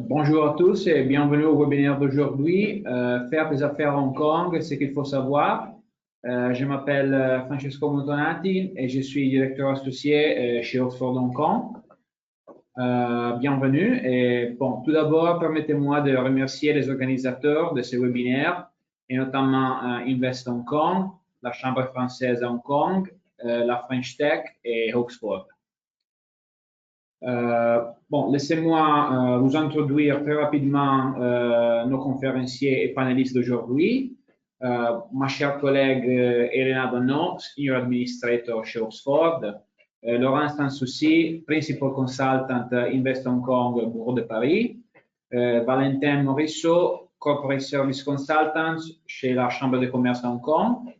Bonjour à tous et bienvenue au webinaire d'aujourd'hui. Faire des affaires à Hong Kong, c'est ce qu'il faut savoir. Je m'appelle Francesco Montonati et je suis directeur associé chez Oxford Hong Kong. Bienvenue. Et bon, tout d'abord, permettez-moi de remercier les organisateurs de ce webinaire et notamment Invest Hong Kong, la Chambre française à Hong Kong, la French Tech et Oxford. Bon, laissez-moi vous introduire très rapidement nos conférenciers et panélistes d'aujourd'hui. Ma chère collègue Elena Donneau, Senior Administrator chez Oxford, Laurence Sanssouci, Principal Consultant Invest Hong Kong, Bureau de Paris, Valentin Morisseau, Corporate Service Consultant chez la Chambre de commerce à Hong Kong.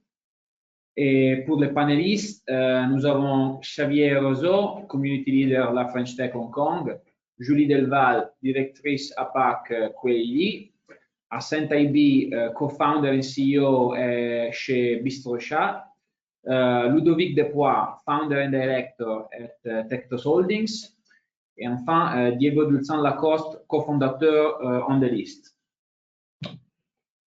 Et pour les panélistes, nous avons Xavier Roseau, Community Leader la French Tech Hong Kong, Julie Delval, directrice APAC Kuei, Arsène Taibi, co-founder et CEO chez Bistro Chat, Ludovic Despois, founder and director at Tectos Holdings, et enfin Diego Dulsan Lacoste, cofondateur on the list.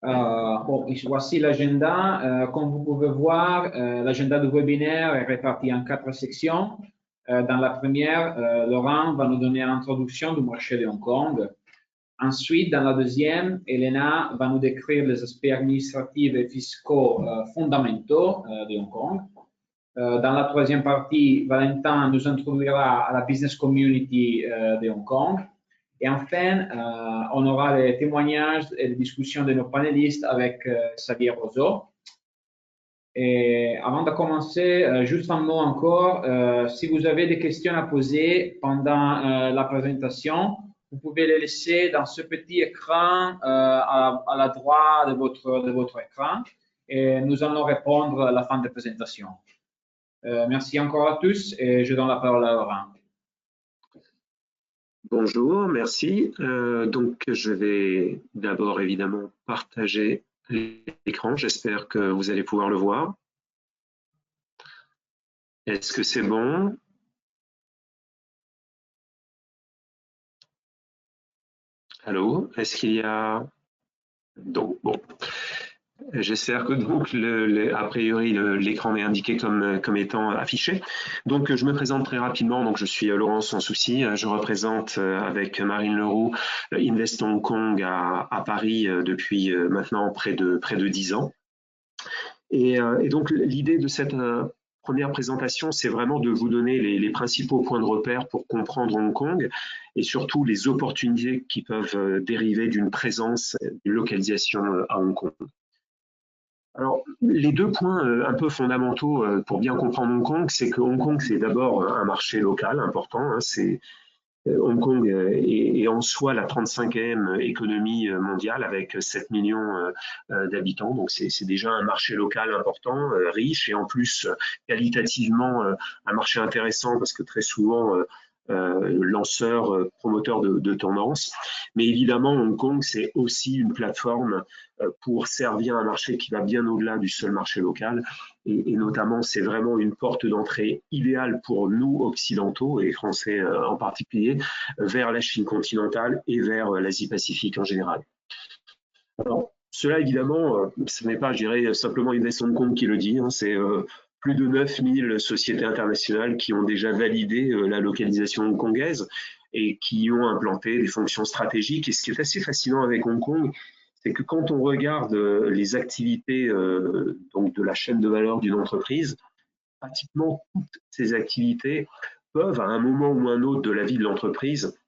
Bon, voici l'agenda. Comme vous pouvez voir, l'agenda du webinaire est réparti en 4 sections. Dans la première, Laurent va nous donner l'introduction du marché de Hong Kong. Ensuite, dans la deuxième, Elena va nous décrire les aspects administratifs et fiscaux fondamentaux de Hong Kong. Dans la troisième partie, Valentin nous introduira à la business community de Hong Kong. Et enfin, on aura les témoignages et les discussions de nos panélistes avec Xavier Roseau. Et avant de commencer, juste un mot encore, si vous avez des questions à poser pendant la présentation, vous pouvez les laisser dans ce petit écran à la droite de votre écran et nous allons répondre à la fin de la présentation. Merci encore à tous et je donne la parole à Laurent. Bonjour, merci. Donc, je vais d'abord évidemment partager l'écran. J'espère que vous allez pouvoir le voir. Est-ce que c'est bon? Allô? Est-ce qu'il y a... Donc, bon. J'espère que donc, a priori, l'écran est indiqué comme étant affiché. Donc, je me présente très rapidement. Donc, je suis Laurence Sanssouci. Je représente avec Marine Leroux Invest Hong Kong à Paris depuis maintenant près de 10 ans. Et donc, l'idée de cette première présentation, c'est vraiment de vous donner les principaux points de repère pour comprendre Hong Kong et surtout les opportunités qui peuvent dériver d'une présence, d'une localisation à Hong Kong. Alors, les deux points un peu fondamentaux pour bien comprendre Hong Kong, c'est que Hong Kong, c'est d'abord un marché local important. Hein, Hong Kong est en soi la 35e économie mondiale avec 7 millions d'habitants. Donc, c'est déjà un marché local important, riche et en plus qualitativement un marché intéressant parce que très souvent lanceur, promoteur de tendance. Mais évidemment, Hong Kong, c'est aussi une plateforme pour servir un marché qui va bien au-delà du seul marché local. Et notamment, c'est vraiment une porte d'entrée idéale pour nous, occidentaux et français en particulier, vers la Chine continentale et vers l'Asie-Pacifique en général. Alors, cela, évidemment, ce n'est pas, je dirais, simplement Invest Hong Kong qui le dit, hein, c'est plus de 9000 sociétés internationales qui ont déjà validé la localisation hongkongaise et qui ont implanté des fonctions stratégiques. Et ce qui est assez fascinant avec Hong Kong, c'est que quand on regarde les activités donc de la chaîne de valeur d'une entreprise, pratiquement toutes ces activités peuvent, à un moment ou un autre de la vie de l'entreprise,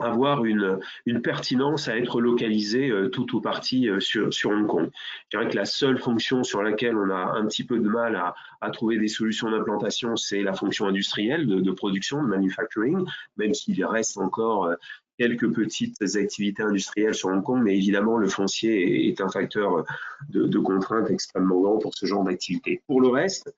avoir une pertinence à être localisée tout ou partie sur Hong Kong. Je dirais que la seule fonction sur laquelle on a un petit peu de mal à trouver des solutions d'implantation, c'est la fonction industrielle de production, de manufacturing, même s'il reste encore quelques petites activités industrielles sur Hong Kong, mais évidemment le foncier est un facteur de contrainte extrêmement grand pour ce genre d'activité. Pour le reste,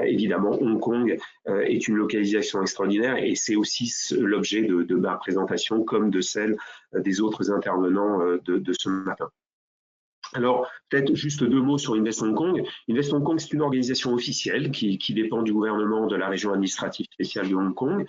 évidemment, Hong Kong est une localisation extraordinaire et c'est aussi l'objet de ma présentation comme de celle des autres intervenants de ce matin. Alors, peut-être juste 2 mots sur Invest Hong Kong. Invest Hong Kong, c'est une organisation officielle qui dépend du gouvernement de la région administrative spéciale de Hong Kong.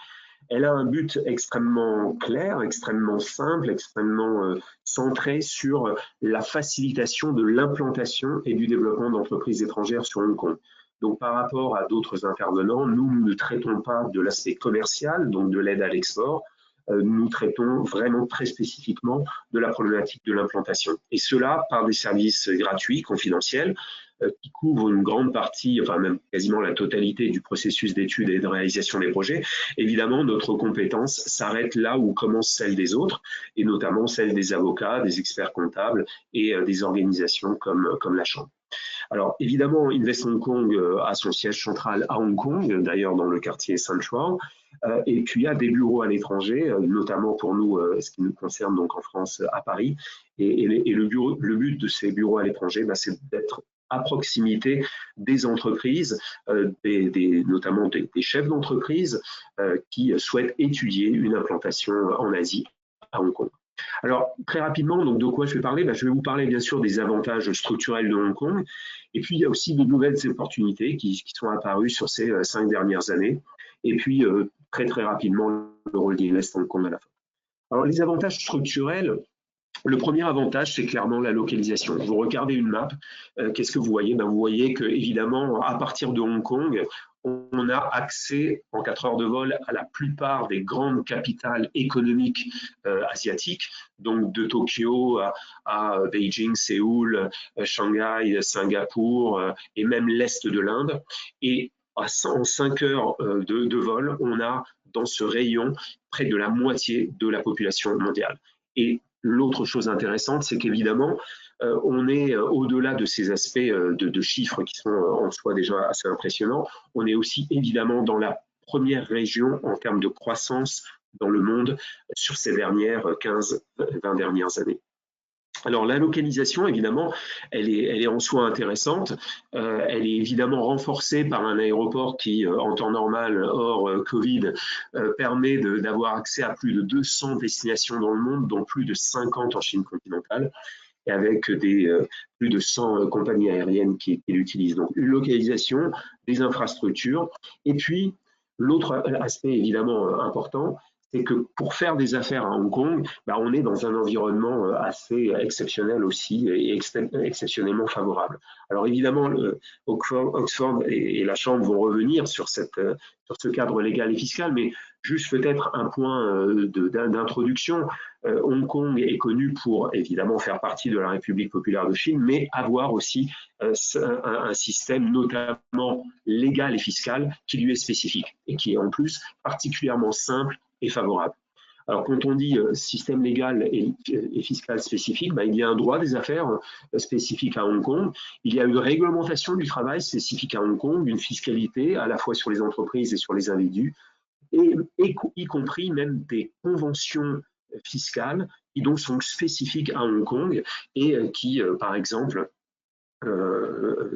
Elle a un but extrêmement clair, extrêmement simple, extrêmement centré sur la facilitation de l'implantation et du développement d'entreprises étrangères sur Hong Kong. Donc, par rapport à d'autres intervenants, nous ne traitons pas de l'aspect commercial, donc de l'aide à l'export. Nous traitons vraiment très spécifiquement de la problématique de l'implantation. Et cela par des services gratuits, confidentiels, qui couvrent une grande partie, enfin même quasiment la totalité du processus d'étude et de réalisation des projets. Évidemment, notre compétence s'arrête là où commence celle des autres, et notamment celle des avocats, des experts comptables et des organisations comme la Chambre. Alors évidemment, Invest Hong Kong a son siège central à Hong Kong, d'ailleurs dans le quartier Central, et puis il y a des bureaux à l'étranger, notamment pour nous, ce qui nous concerne donc en France, à Paris. Et le but de ces bureaux à l'étranger, c'est d'être à proximité des entreprises, notamment des chefs d'entreprise qui souhaitent étudier une implantation en Asie, à Hong Kong. Alors, très rapidement, donc de quoi je vais parler? Je vais vous parler bien sûr des avantages structurels de Hong Kong, et puis il y a aussi de nouvelles opportunités qui sont apparues sur ces 5 dernières années, et puis très rapidement le rôle d'Invest Hong Kong à la fin. Alors, les avantages structurels, le premier avantage, c'est clairement la localisation. Vous regardez une map, qu'est-ce que vous voyez? Vous voyez que, évidemment, à partir de Hong Kong, on a accès en 4 heures de vol à la plupart des grandes capitales économiques asiatiques, donc de Tokyo à Beijing, Séoul, Shanghai, Singapour et même l'Est de l'Inde. Et en 5 heures de vol, on a dans ce rayon près de la moitié de la population mondiale. Et l'autre chose intéressante, c'est qu'évidemment, on est au-delà de ces aspects de chiffres qui sont en soi déjà assez impressionnants, on est aussi évidemment dans la première région en termes de croissance dans le monde sur ces dernières 15-20 dernières années. Alors la localisation, évidemment, elle est en soi intéressante. Elle est évidemment renforcée par un aéroport qui, en temps normal, hors Covid, permet d'avoir accès à plus de 200 destinations dans le monde, dont plus de 50 en Chine continentale, et avec plus de 100 compagnies aériennes qui l'utilisent. Donc une localisation, des infrastructures, et puis l'autre aspect évidemment important, c'est que pour faire des affaires à Hong Kong, on est dans un environnement assez exceptionnel aussi et exceptionnellement favorable. Alors évidemment, Oxford et la Chambre vont revenir sur ce cadre légal et fiscal, mais juste peut-être un point d'introduction. Hong Kong est connu pour évidemment faire partie de la République populaire de Chine, mais avoir aussi un système notamment légal et fiscal qui lui est spécifique et qui est en plus particulièrement simple et favorable. Alors, quand on dit système légal et fiscal spécifique, il y a un droit des affaires spécifique à Hong Kong, il y a une réglementation du travail spécifique à Hong Kong, une fiscalité à la fois sur les entreprises et sur les individus, et y compris même des conventions fiscales qui donc sont spécifiques à Hong Kong et qui, par exemple,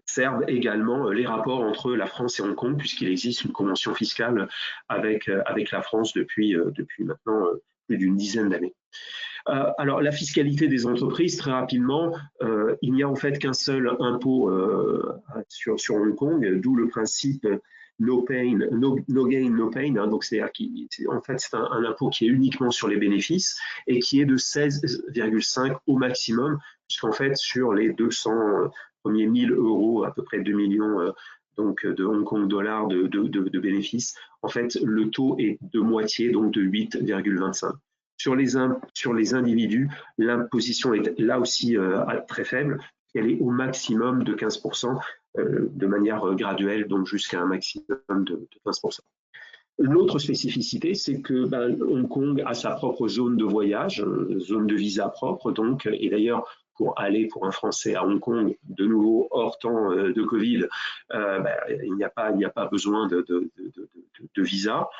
servent également les rapports entre la France et Hong Kong, puisqu'il existe une convention fiscale avec la France depuis maintenant plus d'une dizaine d'années. Alors, la fiscalité des entreprises, très rapidement, il n'y a en fait qu'un seul impôt sur Hong Kong, d'où le principe no pain, no gain, no pain. Donc, c'est-à-dire qu'en fait, c'est un impôt qui est uniquement sur les bénéfices et qui est de 16,5 au maximum, puisqu'en fait, sur les 200 premiers 1000 euros, à peu près 2 millions donc de Hong Kong dollars de bénéfices, en fait, le taux est de moitié, donc de 8,25. Sur les individus, l'imposition est là aussi très faible. Elle est au maximum de 15%, de manière graduelle, donc jusqu'à un maximum de 15%. L'autre spécificité, c'est que Hong Kong a sa propre zone de voyage, zone de visa propre, donc, et d'ailleurs, pour aller pour un Français à Hong Kong, de nouveau hors temps de Covid, il n'y a pas besoin de visa.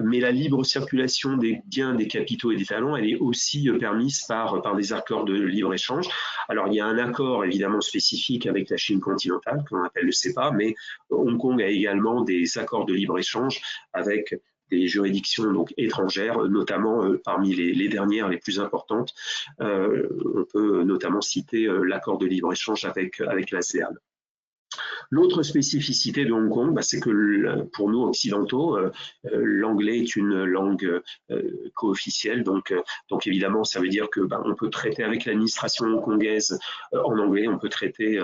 Mais la libre circulation des biens, des capitaux et des talents, elle est aussi permise par des accords de libre-échange. Alors, il y a un accord évidemment spécifique avec la Chine continentale, qu'on appelle le CEPA, mais Hong Kong a également des accords de libre-échange avec juridictions donc étrangères, notamment parmi les dernières, les plus importantes. On peut notamment citer l'accord de libre-échange avec l'ASEAN. L'autre spécificité de Hong Kong, c'est que pour nous occidentaux, l'anglais est une langue co-officielle, donc évidemment ça veut dire que on peut traiter avec l'administration hongkongaise en anglais, on peut traiter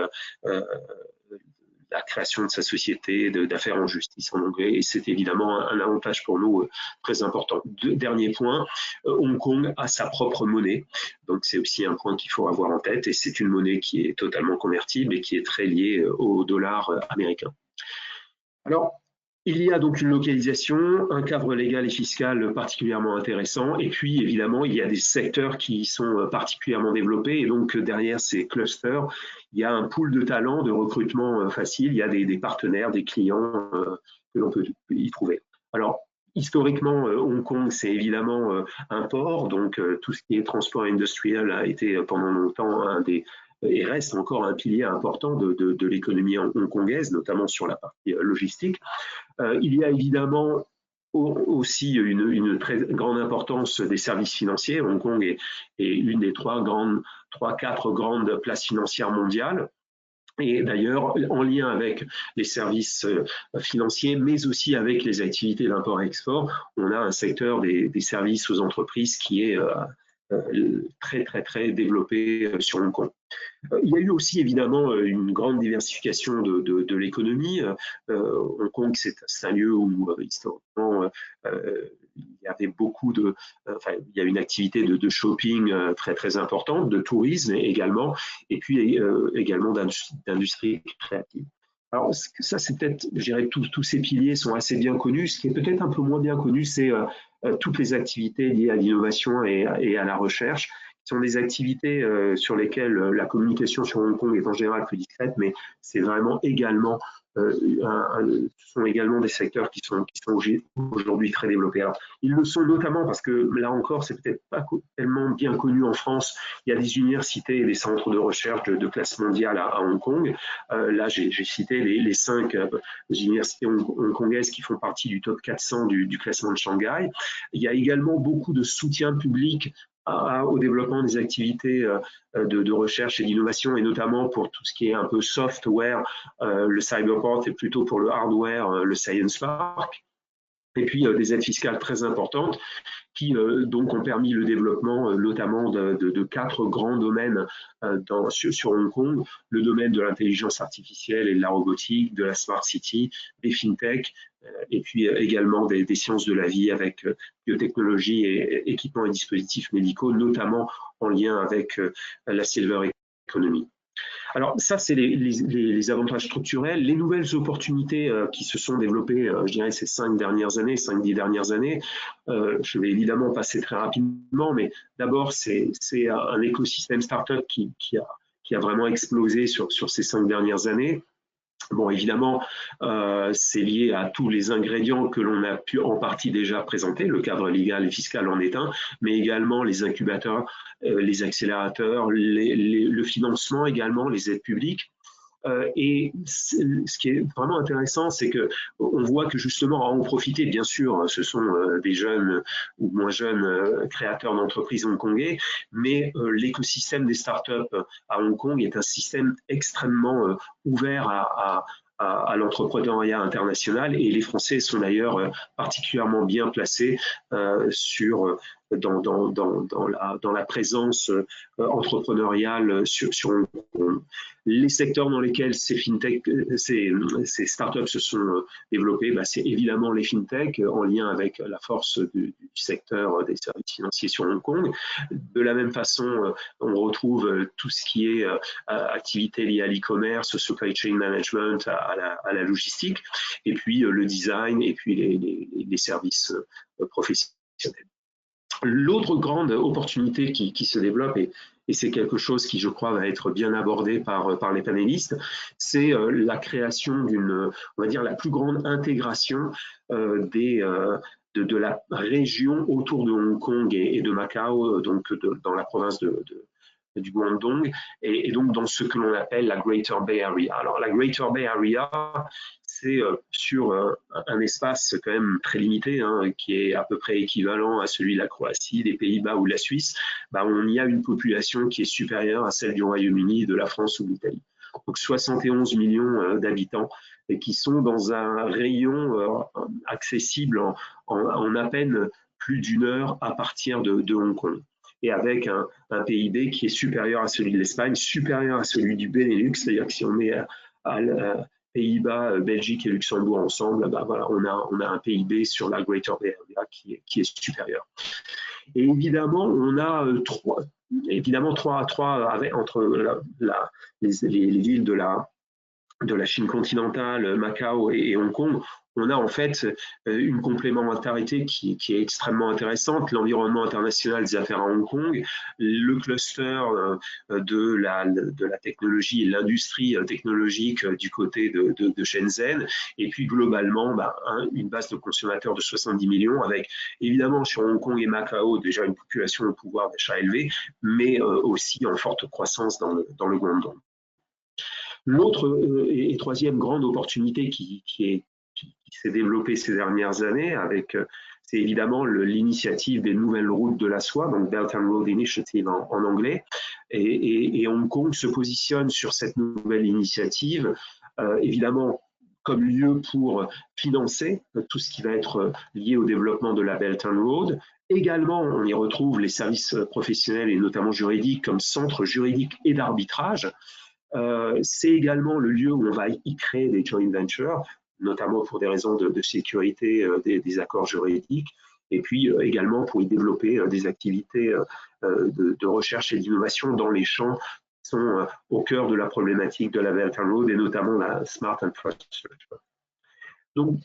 la création de sa société d'affaires en justice en anglais, et c'est évidemment un avantage pour nous très important. Dernier point, Hong Kong a sa propre monnaie, donc c'est aussi un point qu'il faut avoir en tête, et c'est une monnaie qui est totalement convertible et qui est très liée au dollar américain. Alors, il y a donc une localisation, un cadre légal et fiscal particulièrement intéressant, et puis évidemment il y a des secteurs qui sont particulièrement développés, et donc derrière ces clusters, il y a un pool de talents, de recrutement facile, il y a des partenaires, des clients que l'on peut y trouver. Alors, historiquement, Hong Kong, c'est évidemment un port, donc tout ce qui est transport industriel a été pendant longtemps et reste encore un pilier important de l'économie hongkongaise, notamment sur la partie logistique. Il y a évidemment aussi une très grande importance des services financiers. Hong Kong est une des 4 grandes places financières mondiales. Et d'ailleurs, en lien avec les services financiers, mais aussi avec les activités d'import-export, on a un secteur des services aux entreprises qui est très développé sur Hong Kong. Il y a eu aussi évidemment une grande diversification de l'économie. Hong Kong, c'est un lieu où historiquement il y avait il y a une activité de shopping très importante, de tourisme également, et puis également d'industrie créative. Alors ça, c'est peut-être, je dirais, tous ces piliers sont assez bien connus. Ce qui est peut-être un peu moins bien connu, c'est toutes les activités liées à l'innovation et à la recherche. Ce sont des activités sur lesquelles la communication sur Hong Kong est en général plus discrète, mais c'est vraiment également, ce sont également des secteurs qui sont aujourd'hui très développés. Alors, ils le sont notamment parce que là encore, c'est peut-être pas tellement bien connu en France. Il y a des universités et des centres de recherche de classe mondiale à Hong Kong. Là, j'ai cité les 5 universités hongkongaises qui font partie du top 400 du classement de Shanghai. Il y a également beaucoup de soutien public au développement des activités de recherche et d'innovation, et notamment pour tout ce qui est un peu software, le Cyberport, et plutôt pour le hardware, le Science Park. Et puis des aides fiscales très importantes qui donc ont permis le développement notamment de 4 grands domaines sur Hong Kong: le domaine de l'intelligence artificielle et de la robotique, de la smart city, des fintech, et puis également des sciences de la vie avec biotechnologie et équipements et dispositifs médicaux, notamment en lien avec la silver economy. Alors ça, c'est les avantages structurels. Les nouvelles opportunités qui se sont développées, je dirais, ces 5-10 dernières années, je vais évidemment passer très rapidement, mais d'abord, c'est un écosystème startup qui a vraiment explosé sur ces 5 dernières années. Bon, évidemment, c'est lié à tous les ingrédients que l'on a pu en partie déjà présenter. Le cadre légal et fiscal en est un, mais également les incubateurs, les accélérateurs, le financement également, les aides publiques. Et ce qui est vraiment intéressant, c'est qu'on voit que justement, à en profiter, bien sûr, ce sont des jeunes ou moins jeunes créateurs d'entreprises hongkongais, mais l'écosystème des startups à Hong Kong est un système extrêmement ouvert à l'entrepreneuriat international, et les Français sont d'ailleurs particulièrement bien placés dans la présence entrepreneuriale sur Hong Kong. Les secteurs dans lesquels ces startups se sont développées, c'est évidemment les fintech, en lien avec la force du secteur des services financiers sur Hong Kong. De la même façon, on retrouve tout ce qui est activité liée à l'e-commerce, supply chain management, à la logistique, et puis le design, et puis les services professionnels. L'autre grande opportunité qui se développe, et c'est quelque chose qui, je crois, va être bien abordé par les panélistes, c'est la création on va dire, la plus grande intégration de la région autour de Hong Kong et de Macao, donc dans la province du Guangdong, et donc dans ce que l'on appelle la Greater Bay Area. Alors la Greater Bay Area, c'est sur un espace quand même très limité, hein, qui est à peu près équivalent à celui de la Croatie, des Pays-Bas ou de la Suisse, bah, on y a une population qui est supérieure à celle du Royaume-Uni, de la France ou de l'Italie. Donc 71 millions d'habitants et qui sont dans un rayon accessible en à peine plus d'une heure à partir de Hong Kong. Et avec un PIB qui est supérieur à celui de l'Espagne, supérieur à celui du Benelux, c'est-à-dire que si on met à Pays-Bas, Belgique et Luxembourg ensemble, bah voilà, on a un PIB sur la Greater Bay Area qui est supérieur. Et évidemment, on a trois entre les villes de la Chine continentale, Macao et Hong Kong, on a en fait une complémentarité qui est extrêmement intéressante. L'environnement international des affaires à Hong Kong, le cluster de la technologie et l'industrie technologique du côté de Shenzhen, et puis globalement une base de consommateurs de 70 millions, avec évidemment sur Hong Kong et Macao déjà une population au pouvoir d'achat élevé, mais aussi en forte croissance dans le Guangdong. L'autre et troisième grande opportunité qui s'est développée ces dernières années, c'est évidemment l'initiative des nouvelles routes de la soie, donc Belt and Road Initiative en anglais. Et Hong Kong se positionne sur cette nouvelle initiative, évidemment comme lieu pour financer tout ce qui va être lié au développement de la Belt and Road. Également, on y retrouve les services professionnels et notamment juridiques comme centre juridique et d'arbitrage. C'est également le lieu où on va y créer des joint ventures, notamment pour des raisons de sécurité des accords juridiques, et puis également pour y développer des activités de recherche et d'innovation dans les champs qui sont au cœur de la problématique de la Belt and Road et notamment la Smart Infrastructure. Donc,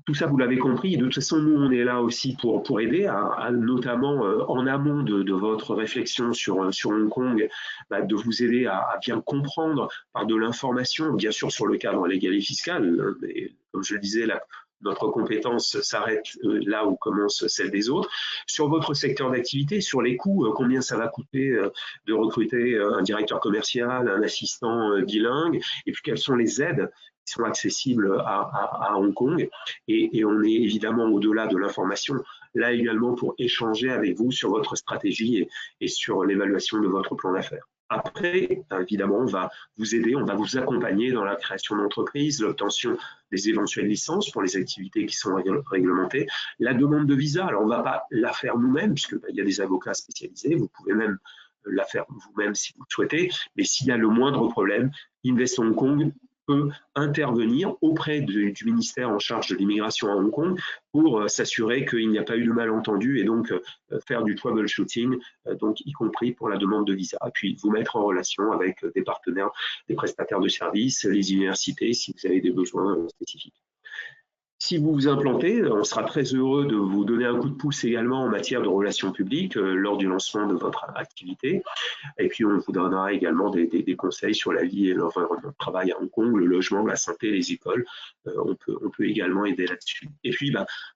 tout ça, vous l'avez compris. De toute façon, nous, on est là aussi pour aider, notamment en amont de votre réflexion sur Hong Kong, de vous aider à bien comprendre par de l'information, bien sûr sur le cadre légal et fiscal. Mais, comme je le disais, notre compétence s'arrête là où commence celle des autres. Sur votre secteur d'activité, sur les coûts, combien ça va coûter de recruter un directeur commercial, un assistant bilingue, et puis quelles sont les aides qui sont accessibles à Hong Kong. Et on est évidemment au-delà de l'information, là également pour échanger avec vous sur votre stratégie et sur l'évaluation de votre plan d'affaires. Après, évidemment, on va vous aider, on va vous accompagner dans la création d'entreprises, l'obtention des éventuelles licences pour les activités qui sont réglementées, la demande de visa. Alors, on ne va pas la faire nous-mêmes, puisqu'il y a des avocats spécialisés, vous pouvez même la faire vous-même si vous le souhaitez, mais s'il y a le moindre problème, Invest Hong Kong peut intervenir auprès du ministère en charge de l'immigration à Hong Kong pour s'assurer qu'il n'y a pas eu de malentendu et donc faire du troubleshooting, donc y compris pour la demande de visa. Puis vous mettre en relation avec des partenaires, des prestataires de services, les universités si vous avez des besoins spécifiques. Si vous vous implantez, on sera très heureux de vous donner un coup de pouce également en matière de relations publiques lors du lancement de votre activité. Et puis, on vous donnera également des conseils sur la vie et l'environnement de travail à Hong Kong, le logement, la santé, les écoles. On peut également aider là-dessus. Et puis,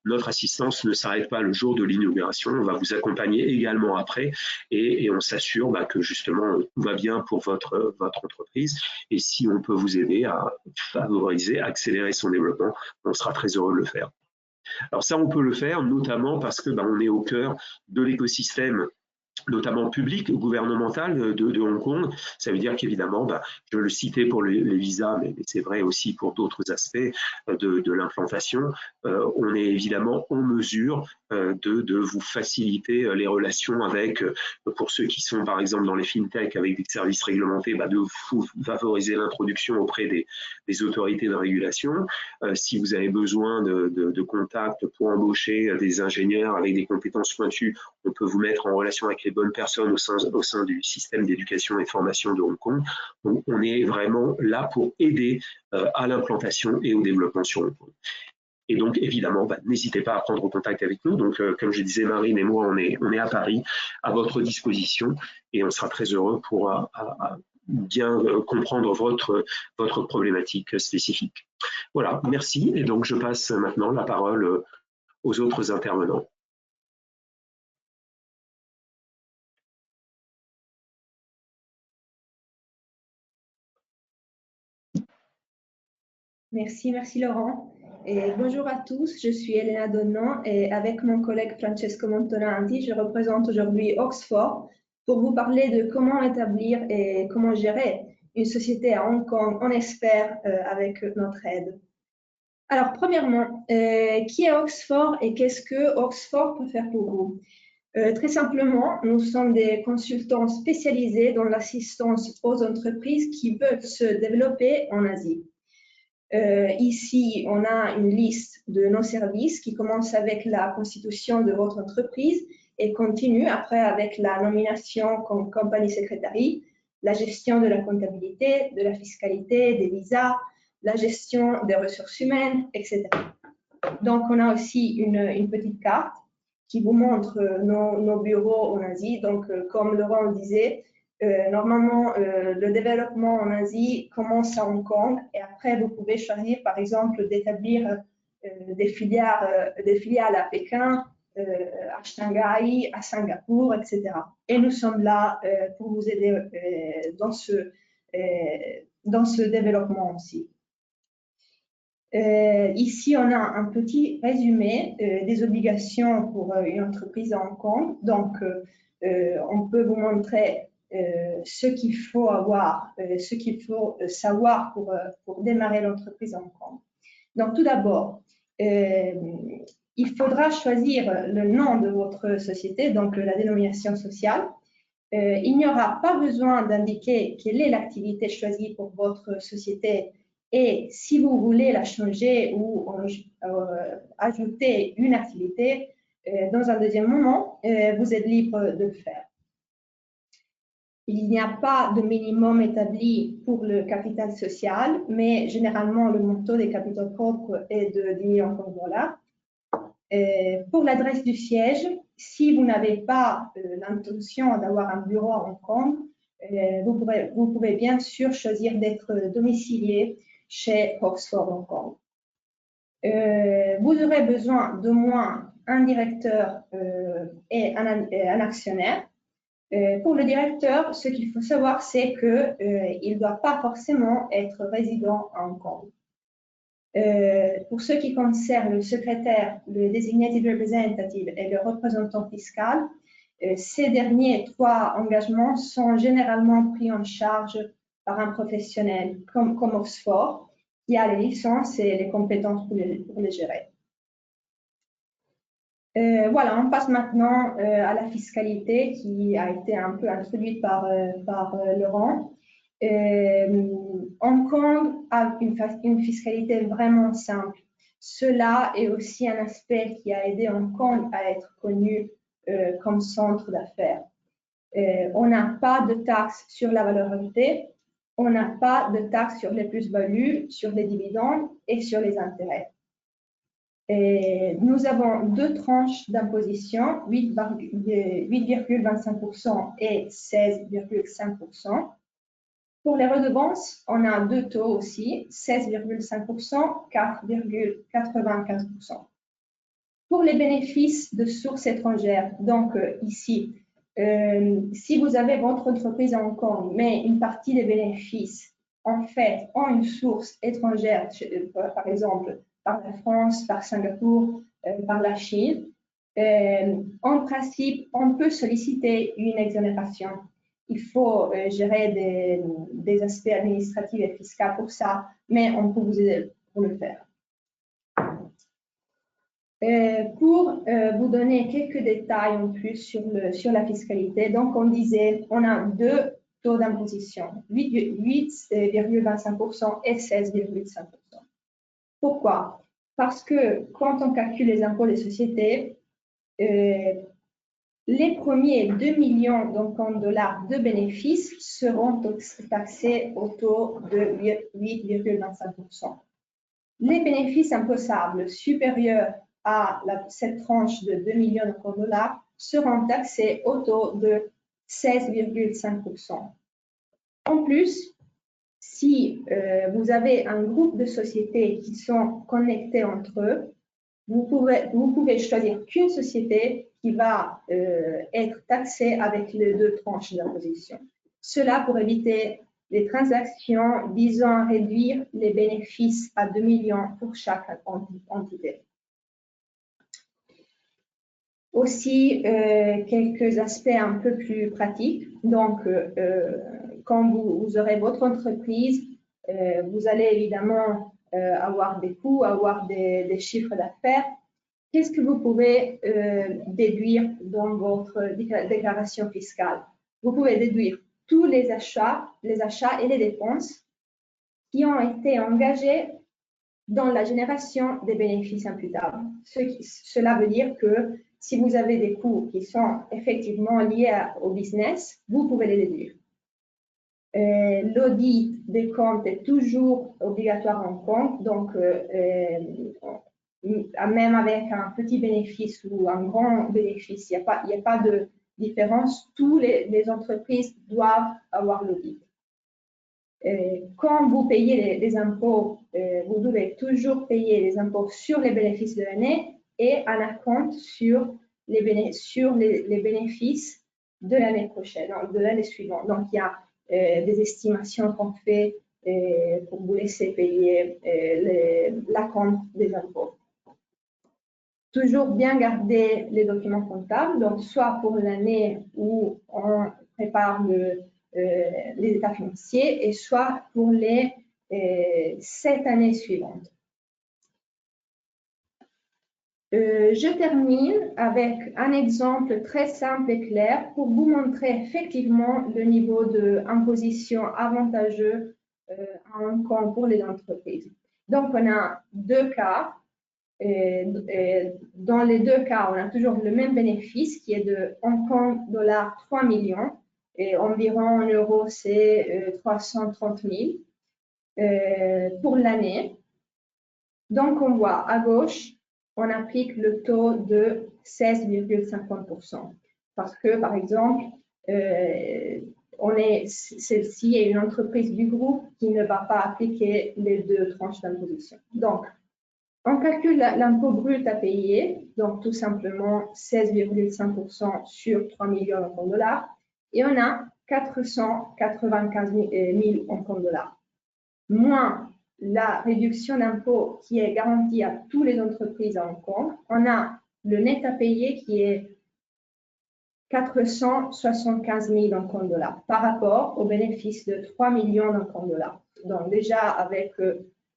notre assistance ne s'arrête pas le jour de l'inauguration. On va vous accompagner également après et on s'assure que justement, tout va bien pour votre entreprise. Et si on peut vous aider à favoriser, accélérer son développement, on sera très heureux de le faire. Alors ça, on peut le faire notamment parce que on est au cœur de l'écosystème notamment public, gouvernemental de Hong Kong. Ça veut dire qu'évidemment, je le citais pour les visas, mais c'est vrai aussi pour d'autres aspects de l'implantation, on est évidemment en mesure de vous faciliter les relations avec, pour ceux qui sont par exemple dans les fintech avec des services réglementés, de vous favoriser l'introduction auprès des autorités de régulation. Si vous avez besoin de contacts pour embaucher des ingénieurs avec des compétences pointues, on peut vous mettre en relation avec les bonnes personnes au sein du système d'éducation et de formation de Hong Kong. Donc, on est vraiment là pour aider à l'implantation et au développement sur Hong Kong. Et donc, évidemment, n'hésitez pas à prendre contact avec nous. Donc, comme je disais, Marine et moi, on est à Paris, à votre disposition, et on sera très heureux pour bien comprendre votre problématique spécifique. Voilà, merci. Et donc, je passe maintenant la parole aux autres intervenants. Merci Laurent. Et bonjour à tous, je suis Elena Donnan et avec mon collègue Francesco Montonanti, je représente aujourd'hui Oxford pour vous parler de comment établir et comment gérer une société à Hong Kong, on espère, avec notre aide. Alors, premièrement, qui est Oxford et qu'est-ce que Oxford peut faire pour vous? Très simplement, nous sommes des consultants spécialisés dans l'assistance aux entreprises qui veulent se développer en Asie. Ici, on a une liste de nos services qui commence avec la constitution de votre entreprise et continue après avec la nomination comme compagnie secrétaire, la gestion de la comptabilité, de la fiscalité, des visas, la gestion des ressources humaines, etc. Donc, on a aussi une petite carte qui vous montre nos bureaux en Asie. Donc, comme Laurent disait, normalement, le développement en Asie commence à Hong Kong et après, vous pouvez choisir, par exemple, d'établir des filiales à Pékin, à Shanghai, à Singapour, etc. Et nous sommes là pour vous aider dans ce développement aussi. Ici, on a un petit résumé des obligations pour une entreprise à Hong Kong. Donc, on peut vous montrer ce qu'il faut avoir, ce qu'il faut savoir pour démarrer l'entreprise à Hong Kong. Donc, tout d'abord, il faudra choisir le nom de votre société, donc la dénomination sociale. Il n'y aura pas besoin d'indiquer quelle est l'activité choisie pour votre société. Et si vous voulez la changer ou ajouter une activité, dans un deuxième moment, vous êtes libre de le faire. Il n'y a pas de minimum établi pour le capital social, mais généralement, le montant des capitaux propres est de 10 millions de dollars. Pour l'adresse du siège, si vous n'avez pas l'intention d'avoir un bureau à Hong Kong, vous pouvez bien sûr choisir d'être domicilié chez Oxford Hong Kong. Vous aurez besoin d'au moins un directeur et un actionnaire. Pour le directeur, ce qu'il faut savoir, c'est qu'il ne doit pas forcément être résident à Hong Kong. Pour ce qui concerne le secrétaire, le designated representative et le représentant fiscal, ces derniers trois engagements sont généralement pris en charge par un professionnel comme Oxford, qui a les licences et les compétences pour les gérer. Voilà, on passe maintenant à la fiscalité qui a été un peu introduite par Laurent. Hong Kong a une fiscalité vraiment simple. Cela est aussi un aspect qui a aidé Hong Kong à être connu comme centre d'affaires. On n'a pas de taxes sur la valeur ajoutée, on n'a pas de taxes sur les plus-values, sur les dividendes et sur les intérêts. Et nous avons deux tranches d'imposition, 8,25% et 16,5%. Pour les redevances, on a deux taux aussi, 16,5%, 4,95%. Pour les bénéfices de sources étrangères, donc ici, si vous avez votre entreprise à Hong Kong, mais une partie des bénéfices, en fait, ont une source étrangère, par exemple, par la France, par Singapour, par la Chine, en principe, on peut solliciter une exonération. Il faut gérer des aspects administratifs et fiscaux pour ça, mais on peut vous aider pour le faire. Pour vous donner quelques détails en plus sur la fiscalité, donc on disait, on a deux taux d'imposition, 8,25% et 16,5%. Pourquoi? Parce que quand on calcule les impôts des sociétés, les premiers 2 millions de dollars de bénéfices seront taxés au taux de 8,25%. Les bénéfices imposables supérieurs à cette tranche de 2 millions de dollars seront taxés au taux de 16,5%. En plus, si vous avez un groupe de sociétés qui sont connectées entre eux, vous pouvez choisir qu'une société qui va être taxée avec les deux tranches d'imposition. Cela pour éviter des transactions visant à réduire les bénéfices à 2 millions pour chaque entité. Aussi, quelques aspects un peu plus pratiques. Donc, quand vous aurez votre entreprise, vous allez évidemment avoir des coûts, avoir des chiffres d'affaires. Qu'est-ce que vous pouvez déduire dans votre déclaration fiscale? Vous pouvez déduire tous les achats et les dépenses qui ont été engagés dans la génération des bénéfices imputables. Cela veut dire que si vous avez des coûts qui sont effectivement liés au business, vous pouvez les déduire. L'audit des comptes est toujours obligatoire en compte, donc même avec un petit bénéfice ou un grand bénéfice, il n'y a pas de différence. Toutes les entreprises doivent avoir l'audit. Quand vous payez les impôts, vous devez toujours payer les impôts sur les bénéfices de l'année et un acompte sur les bénéfices de l'année prochaine, de l'année suivante. Donc, il y a des estimations qu'on fait pour vous laisser payer l'acompte des impôts. Toujours bien garder les documents comptables, donc soit pour l'année où on prépare les états financiers et soit pour les 7 années suivantes. Je termine avec un exemple très simple et clair pour vous montrer effectivement le niveau d'imposition avantageux à Hong Kong pour les entreprises. Donc, on a deux cas. Dans les deux cas, on a toujours le même bénéfice qui est de Hong Kong $ 3 millions et environ en euros, c'est 330 000 pour l'année. Donc, on voit à gauche, on applique le taux de 16,50% parce que, par exemple, celle-ci est une entreprise du groupe qui ne va pas appliquer les deux tranches d'imposition. Donc, on calcule l'impôt brut à payer, donc tout simplement 16,5% sur 3 millions de dollars, et on a 495 000 Hong Kong dollars, moins la réduction d'impôt qui est garantie à toutes les entreprises à Hong Kong. On a le net à payer qui est 475 000 Hong Kong dollars par rapport au bénéfice de 3 millions Hong Kong dollars. Donc déjà, avec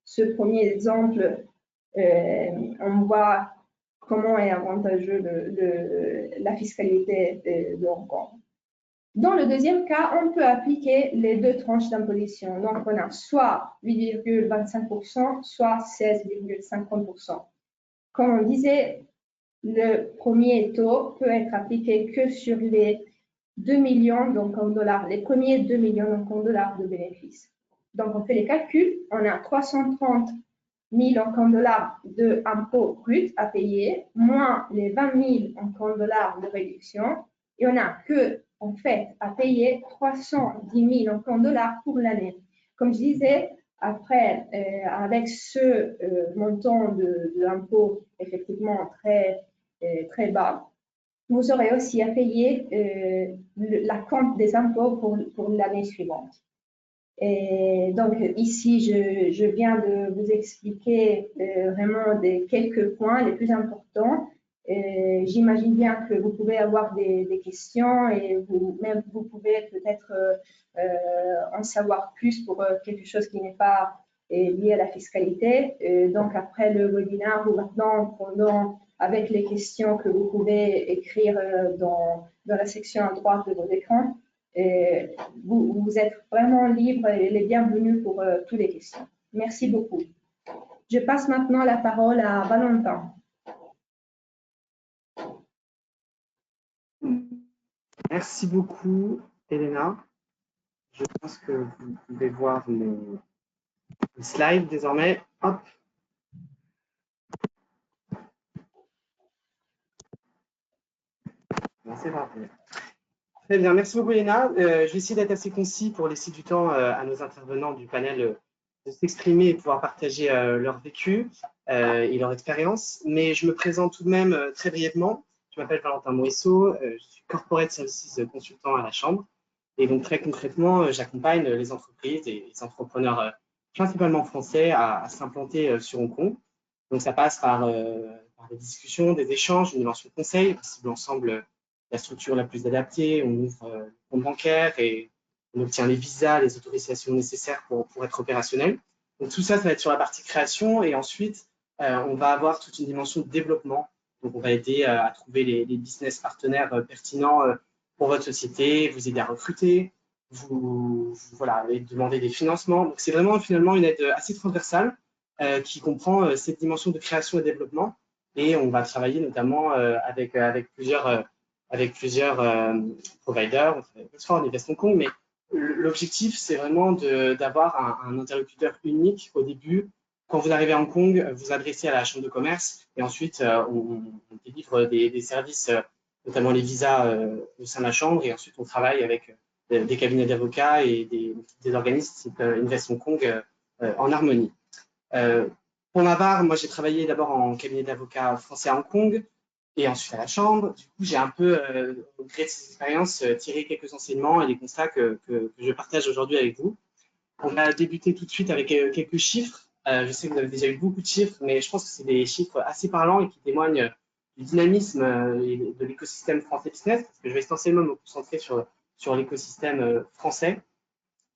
ce premier exemple, on voit comment est avantageux la fiscalité de Hong Kong. Dans le deuxième cas, on peut appliquer les deux tranches d'imposition. Donc, on a soit 8,25%, soit 16,50%. Comme on disait, le premier taux peut être appliqué que sur les 2 millions de dollars, les premiers 2 millions de dollars de bénéfices. Donc, on fait les calculs, on a 330 000 Hong Kong dollars d'impôt brut à payer, moins les 20 000 Hong Kong dollars de réduction, et on n'a que, en fait, à payer 310 000 Hong Kong dollars pour l'année. Comme je disais, après, avec ce montant de l'impôt effectivement très bas, vous aurez aussi à payer l'acompte des impôts pour l'année suivante. Et donc ici, je viens de vous expliquer vraiment quelques points les plus importants. J'imagine bien que vous pouvez avoir des questions et vous pouvez peut-être en savoir plus pour quelque chose qui n'est pas lié à la fiscalité. Donc après le webinaire ou maintenant, avec les questions que vous pouvez écrire dans la section à droite de vos écrans, vous êtes vraiment libre et les bienvenus pour toutes les questions. Merci beaucoup. Je passe maintenant la parole à Valentin. Merci beaucoup, Elena. Je pense que vous pouvez voir le slide désormais. Hop. C'est parfait. Très bien, merci beaucoup, Elena. Je vais essayer d'être assez concis pour laisser du temps à nos intervenants du panel de s'exprimer et pouvoir partager leur vécu et leur expérience. Mais je me présente tout de même très brièvement. Je m'appelle Valentin Morisseau, je suis Corporate Services consultant à la Chambre. Et donc, très concrètement, j'accompagne les entreprises et les entrepreneurs principalement français à s'implanter sur Hong Kong. Donc, ça passe par des discussions, des échanges, une dimension conseil. On cible ensemble la structure la plus adaptée, on ouvre le compte bancaire et on obtient les visas, les autorisations nécessaires pour être opérationnel. Donc, tout ça, ça va être sur la partie création. Et ensuite, on va avoir toute une dimension de développement. Donc, on va aider à trouver les business partenaires pertinents pour votre société, vous aider à recruter, voilà, demander des financements. Donc, c'est vraiment finalement une aide assez transversale qui comprend cette dimension de création et développement. Et on va travailler notamment avec plusieurs providers, on travaille avec Oxford, Invest Hong Kong, mais l'objectif, c'est vraiment d'avoir un interlocuteur unique au début. Quand vous arrivez à Hong Kong, vous adressez à la chambre de commerce et ensuite on délivre des services, notamment les visas au sein de la chambre, et ensuite on travaille avec des cabinets d'avocats et des organismes type Invest Hong Kong en harmonie. Pour ma part, moi j'ai travaillé d'abord en cabinet d'avocats français à Hong Kong et ensuite à la chambre. Du coup, j'ai un peu, au gré de ces expériences, tiré quelques enseignements et des constats que je partage aujourd'hui avec vous. On va débuter tout de suite avec quelques chiffres. Je sais que vous avez déjà eu beaucoup de chiffres, mais je pense que c'est des chiffres assez parlants et qui témoignent du dynamisme de l'écosystème français business, parce que je vais essentiellement me concentrer sur l'écosystème français.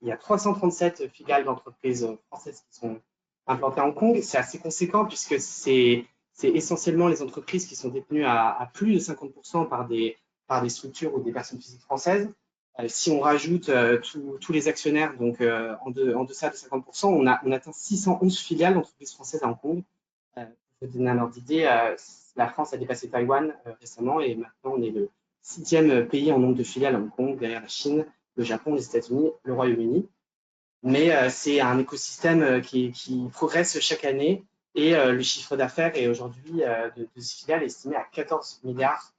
Il y a 337 filiales d'entreprises françaises qui sont implantées à Hong Kong. C'est assez conséquent puisque c'est essentiellement les entreprises qui sont détenues à plus de 50% par des structures ou des personnes physiques françaises. Si on rajoute tous les actionnaires, donc en deçà de 50%, on atteint 611 filiales d'entreprises françaises à Hong Kong. Pour vous donner un ordre d'idée, la France a dépassé Taïwan récemment et maintenant on est le 6e pays en nombre de filiales à Hong Kong, derrière la Chine, le Japon, les États-Unis, le Royaume-Uni. Mais c'est un écosystème qui progresse chaque année et le chiffre d'affaires est aujourd'hui de ces filiales estimé à 14 milliards,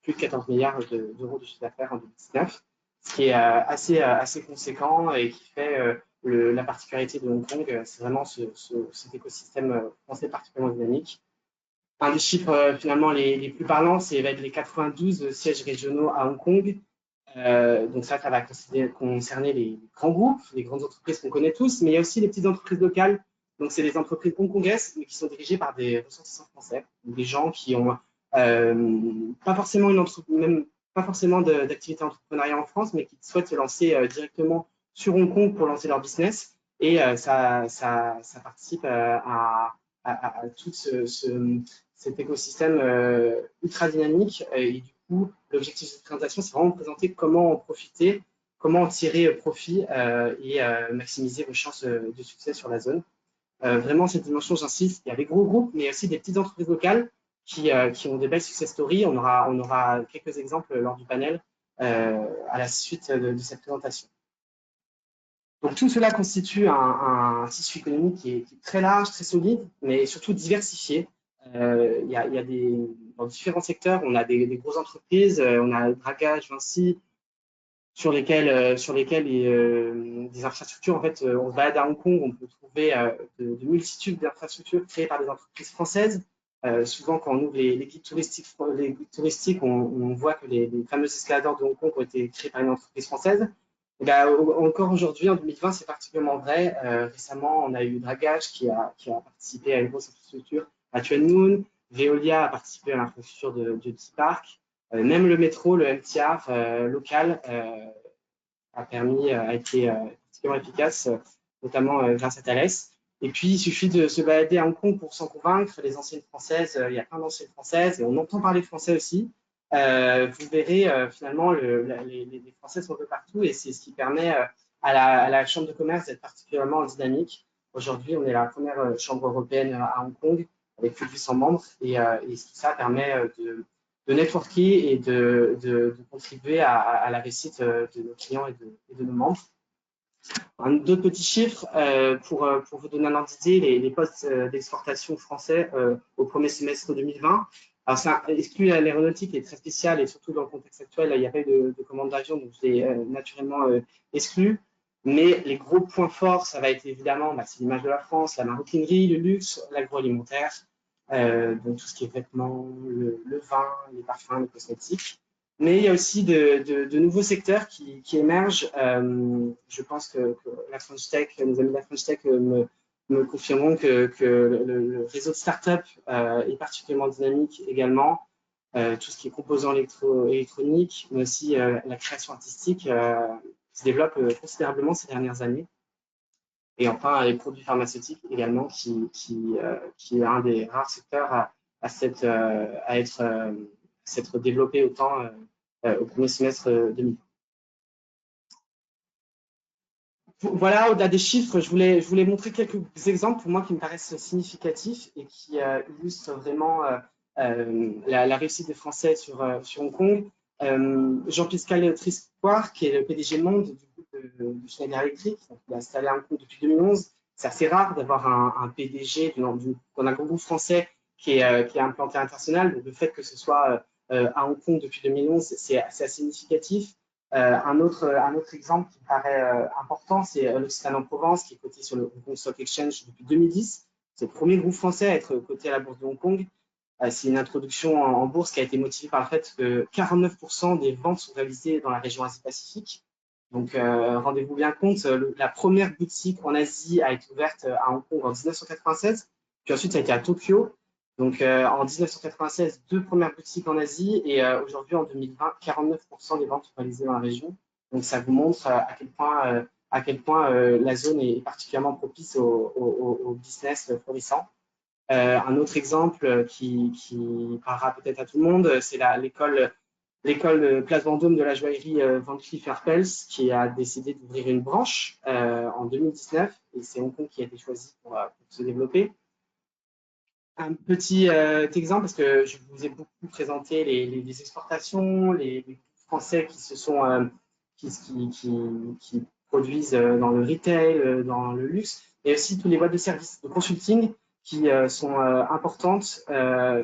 plus de 14 milliards d'euros de chiffre d'affaires en 2019, ce qui est assez conséquent et qui fait la particularité de Hong Kong, c'est vraiment cet écosystème français particulièrement dynamique. Un des chiffres finalement les plus parlants, c'est va être les 92 sièges régionaux à Hong Kong. Donc ça va concerner les grands groupes, les grandes entreprises qu'on connaît tous, mais il y a aussi les petites entreprises locales. Donc c'est des entreprises hongkongaises, mais qui sont dirigées par des ressortissants français, des gens qui ont pas forcément d'activité entrepreneuriale en France, mais qui souhaitent se lancer directement sur Hong Kong pour lancer leur business. Et ça participe à tout cet écosystème ultra dynamique. Et du coup, l'objectif de cette présentation, c'est vraiment de présenter comment en profiter, comment en tirer profit et maximiser vos chances de succès sur la zone. Vraiment, cette dimension, j'insiste, il y a des gros groupes, mais aussi des petites entreprises locales qui ont des belles success stories. On aura quelques exemples lors du panel à la suite de cette présentation. Donc, tout cela constitue un tissu économique qui est très large, très solide, mais surtout diversifié. Il y a dans différents secteurs, on a des grosses entreprises, on a Dragage, Vinci, sur lesquels des infrastructures, en fait, on se balade à Hong Kong, on peut trouver de multitudes d'infrastructures créées par des entreprises françaises. Souvent, quand on ouvre les guides touristiques, on voit que les fameux escaladors de Hong Kong ont été créés par une entreprise française. Et bien, encore aujourd'hui, en 2020, c'est particulièrement vrai. Récemment, on a eu Dragage qui a participé à une grosse infrastructure à Tuen Mun. Veolia a participé à l'infrastructure de Deep Park. Même le métro, le MTR local a été particulièrement efficace, notamment grâce à Thales. Et puis, il suffit de se balader à Hong Kong pour s'en convaincre. Les anciennes françaises, il y a plein d'anciennes françaises et on entend parler français aussi. Vous verrez finalement les Français sont un peu partout et c'est ce qui permet à la Chambre de commerce d'être particulièrement dynamique. Aujourd'hui, on est la première chambre européenne à Hong Kong avec plus de 800 membres et tout ça permet de networker et de contribuer à la réussite de nos clients et de nos membres. D'autres petits chiffres pour vous donner un ordre d'idée, les postes d'exportation français au premier semestre 2020. Alors, ça exclut l'aéronautique qui est très spéciale et surtout dans le contexte actuel, il n'y a pas eu de commande d'avion, donc je l'ai naturellement exclu. Mais les gros points forts, ça va être évidemment, c'est l'image de la France, la maroquinerie, le luxe, l'agroalimentaire, donc tout ce qui est vêtements, le vin, les parfums, les cosmétiques. Mais il y a aussi de nouveaux secteurs qui émergent. Je pense que la French Tech, nos amis de la French Tech me confirmeront que le réseau de start-up est particulièrement dynamique également. Tout ce qui est composants électroniques, mais aussi la création artistique se développe considérablement ces dernières années. Et enfin, les produits pharmaceutiques également, qui est un des rares secteurs à s'être développé autant au premier semestre 2020. Voilà, au-delà des chiffres, je voulais montrer quelques exemples pour moi qui me paraissent significatifs et qui illustrent vraiment la réussite des Français sur Hong Kong. Jean-Pascal Tristoir, qui est le PDG Monde du groupe du Schneider Electric, qui est installé à Hong Kong depuis 2011. C'est assez rare d'avoir un PDG d'un groupe français qui est implanté à l'international. Le fait que ce soit à Hong Kong depuis 2011, c'est assez significatif. Un autre exemple qui me paraît important, c'est l'Occitane en Provence, qui est coté sur le Hong Kong Stock Exchange depuis 2010. C'est le premier groupe français à être coté à la bourse de Hong Kong. C'est une introduction en bourse qui a été motivée par le fait que 49% des ventes sont réalisées dans la région Asie-Pacifique. Donc, rendez-vous bien compte, la première boutique en Asie a été ouverte à Hong Kong en 1996, puis ensuite ça a été à Tokyo. Donc, en 1996, 2 premières boutiques en Asie et aujourd'hui, en 2020, 49% des ventes sont réalisées dans la région. Donc, ça vous montre à quel point la zone est particulièrement propice au business florissant. Un autre exemple qui parlera peut-être à tout le monde, c'est l'école Place Vendôme de la joaillerie Van Cleef & Arpels qui a décidé d'ouvrir une branche en 2019 et c'est Hong Kong qui a été choisi pour se développer. Un petit exemple, parce que je vous ai beaucoup présenté les exportations, les Français qui produisent dans le retail, dans le luxe, et aussi tous les boîtes de services de consulting qui sont importantes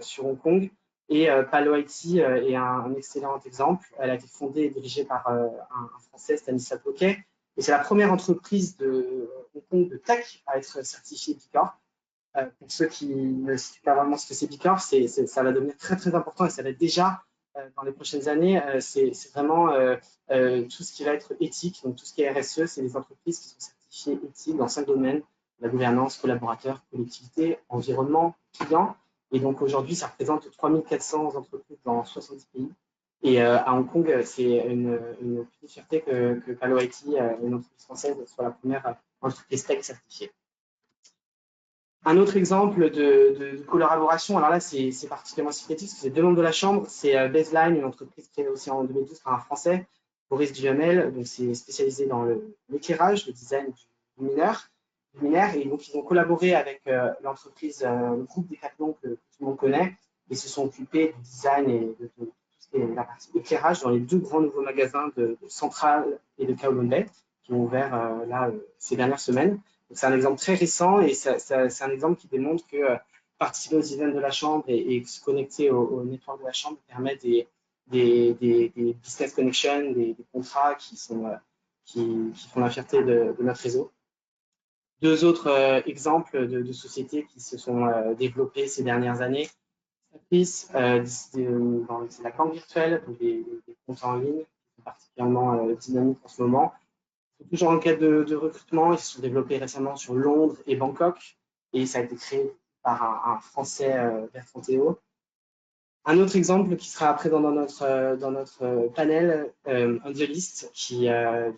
sur Hong Kong. Et Palo IT est un excellent exemple. Elle a été fondée et dirigée par un Français, Stanislas Poquet, et c'est la première entreprise de Hong Kong de tech à être certifiée B Corp. Pour ceux qui ne savent pas vraiment ce que c'est B Corp, ça va devenir très très important et ça va être déjà dans les prochaines années. C'est vraiment tout ce qui va être éthique, donc tout ce qui est RSE, c'est les entreprises qui sont certifiées éthiques dans 5 domaines, la gouvernance, collaborateurs, collectivité, environnement, client. Et donc aujourd'hui, ça représente 3400 entreprises dans 70 pays. Et à Hong Kong, c'est une petite fierté que Palo IT, une entreprise française, soit la première entreprise tech certifiée. Un autre exemple de collaboration, alors là, c'est particulièrement significatif, parce que c'est 2 membres de la Chambre, c'est Baseline, une entreprise créée aussi en 2012 par un Français, Boris Duhamel, donc c'est spécialisé dans l'éclairage, le design du luminaire, et donc ils ont collaboré avec l'entreprise, le groupe Decathlon que tout le monde connaît, et se sont occupés du design et de tout ce qui est la partie éclairage dans les 2 grands nouveaux magasins de Central et de Kowloon Bay, qui ont ouvert là ces dernières semaines. C'est un exemple très récent et c'est un exemple qui démontre que participer aux events de la Chambre et se connecter au network de la Chambre permet des business connections, des contrats qui font la fierté de notre réseau. 2 autres exemples de sociétés qui se sont développées ces dernières années. C'est la banque virtuelle, donc des comptes en ligne qui sont particulièrement dynamiques en ce moment. Toujours en quête de recrutement, ils se sont développés récemment sur Londres et Bangkok et ça a été créé par un Français, Bertrand Théo. Un autre exemple qui sera présent dans notre panel, On The List, qui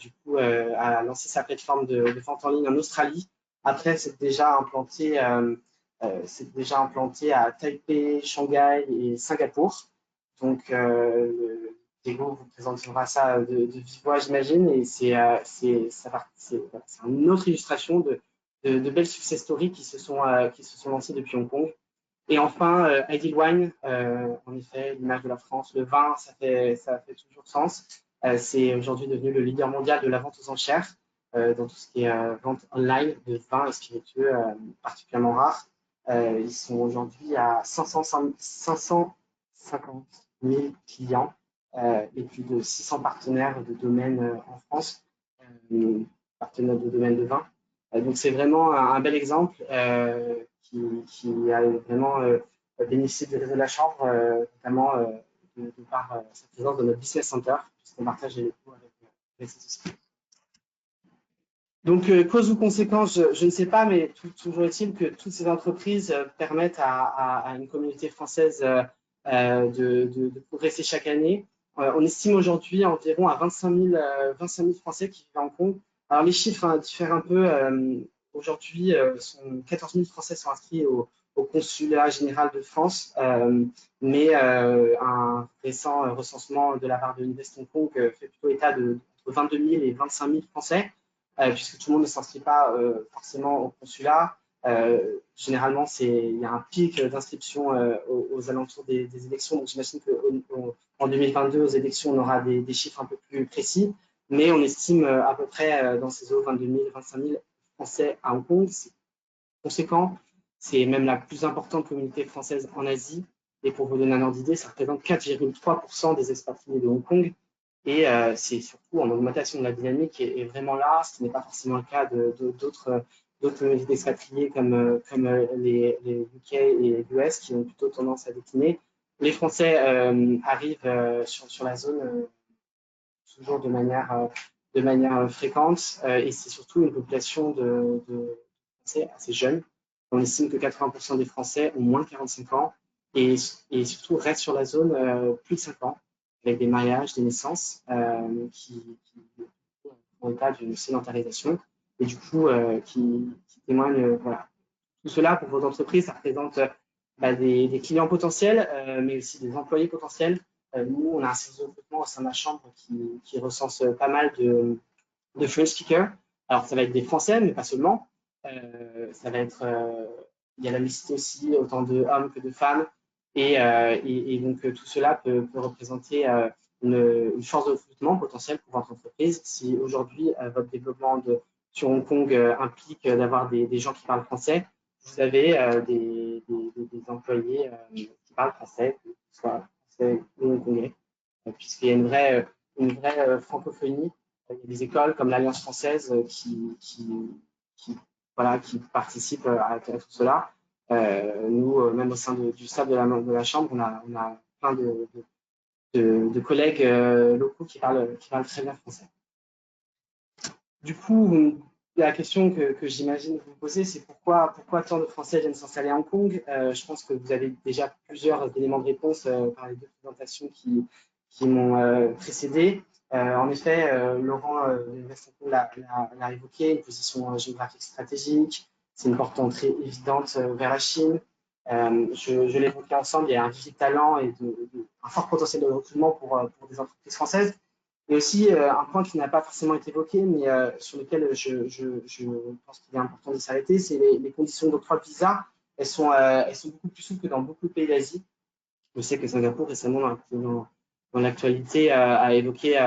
du coup a lancé sa plateforme de vente en ligne en Australie. Après, c'est déjà implanté à Taipei, Shanghai et Singapour. Donc, Diego vous présentera ça de vive voix, j'imagine, et c'est une autre illustration de belles success stories qui se sont lancées depuis Hong Kong. Et enfin, Ideal Wine, en effet, l'image de la France, le vin, ça fait toujours sens. C'est aujourd'hui devenu le leader mondial de la vente aux enchères dans tout ce qui est vente online de vins et spiritueux particulièrement rares. Ils sont aujourd'hui à 550 000 clients. Et plus de 600 partenaires de domaine en France, partenaires de domaine de vin. Donc c'est vraiment un bel exemple qui a vraiment bénéficié du réseau de la Chambre, notamment de par sa présence dans notre Business Center, puisqu'on partage les cours avec ces sociétés. Donc, cause ou conséquence, je ne sais pas, mais toujours est-il que toutes ces entreprises permettent à une communauté française de progresser chaque année. On estime aujourd'hui environ à 25 000 Français qui vivent à Hong Kong. Alors, les chiffres diffèrent un peu. Aujourd'hui, 14 000 Français sont inscrits au consulat général de France, mais un récent recensement de la part de l'Invest Hong Kong fait plutôt état de 22 000 et 25 000 Français. Puisque tout le monde ne s'inscrit pas forcément au consulat. Généralement, il y a un pic d'inscription aux alentours des élections. Donc, j'imagine qu'en 2022, aux élections, on aura des chiffres un peu plus précis. Mais on estime à peu près dans ces eaux 22 000, 25 000 Français à Hong Kong. C'est conséquent. C'est même la plus importante communauté française en Asie. Et pour vous donner un ordre d'idée, ça représente 4,3% des expatriés de Hong Kong. Et c'est surtout en augmentation de la dynamique est vraiment là, ce qui n'est pas forcément le cas d'autres communautés d'expatriés comme les UK et les US qui ont plutôt tendance à décliner. Les Français arrivent sur la zone toujours de manière fréquente et c'est surtout une population de Français assez jeune. On estime que 80% des Français ont moins de 45 ans et surtout restent sur la zone plus de 5 ans, avec des mariages, des naissances qui font état d'une sédentarisation et du coup qui témoignent, voilà. Tout cela pour vos entreprises, ça représente des clients potentiels, mais aussi des employés potentiels. Nous, on a un service de recrutement au sein de la chambre qui recense pas mal de French speakers. Alors, ça va être des Français, mais pas seulement. Ça va être, il y a la mixité aussi, autant de hommes que de femmes. Et donc, tout cela peut représenter une force de recrutement potentielle pour votre entreprise. Si aujourd'hui, votre développement sur Hong Kong implique d'avoir des gens qui parlent français, vous avez des employés qui parlent français, que ce soit français ou hongkongais, puisqu'il y a une vraie francophonie. Il y a des écoles comme l'Alliance française qui participent à tout cela. Nous, même au sein du staff de la Chambre, on a plein de collègues locaux qui parlent très bien français. Du coup, la question que j'imagine vous poser, c'est pourquoi tant de Français viennent s'installer à Hong Kong. Je pense que vous avez déjà plusieurs éléments de réponse par les deux présentations qui m'ont précédé. En effet, Laurent l'a évoqué, une position géographique stratégique, c'est une porte d'entrée évidente vers la Chine. Je l'évoquais ensemble, il y a un vivier de talent et un fort potentiel de recrutement pour des entreprises françaises. Et aussi, un point qui n'a pas forcément été évoqué, mais sur lequel je pense qu'il est important de s'arrêter, c'est les conditions d'octroi de visa. Elles sont beaucoup plus souples que dans beaucoup de pays d'Asie. Je sais que Singapour, récemment, dans l'actualité, a évoqué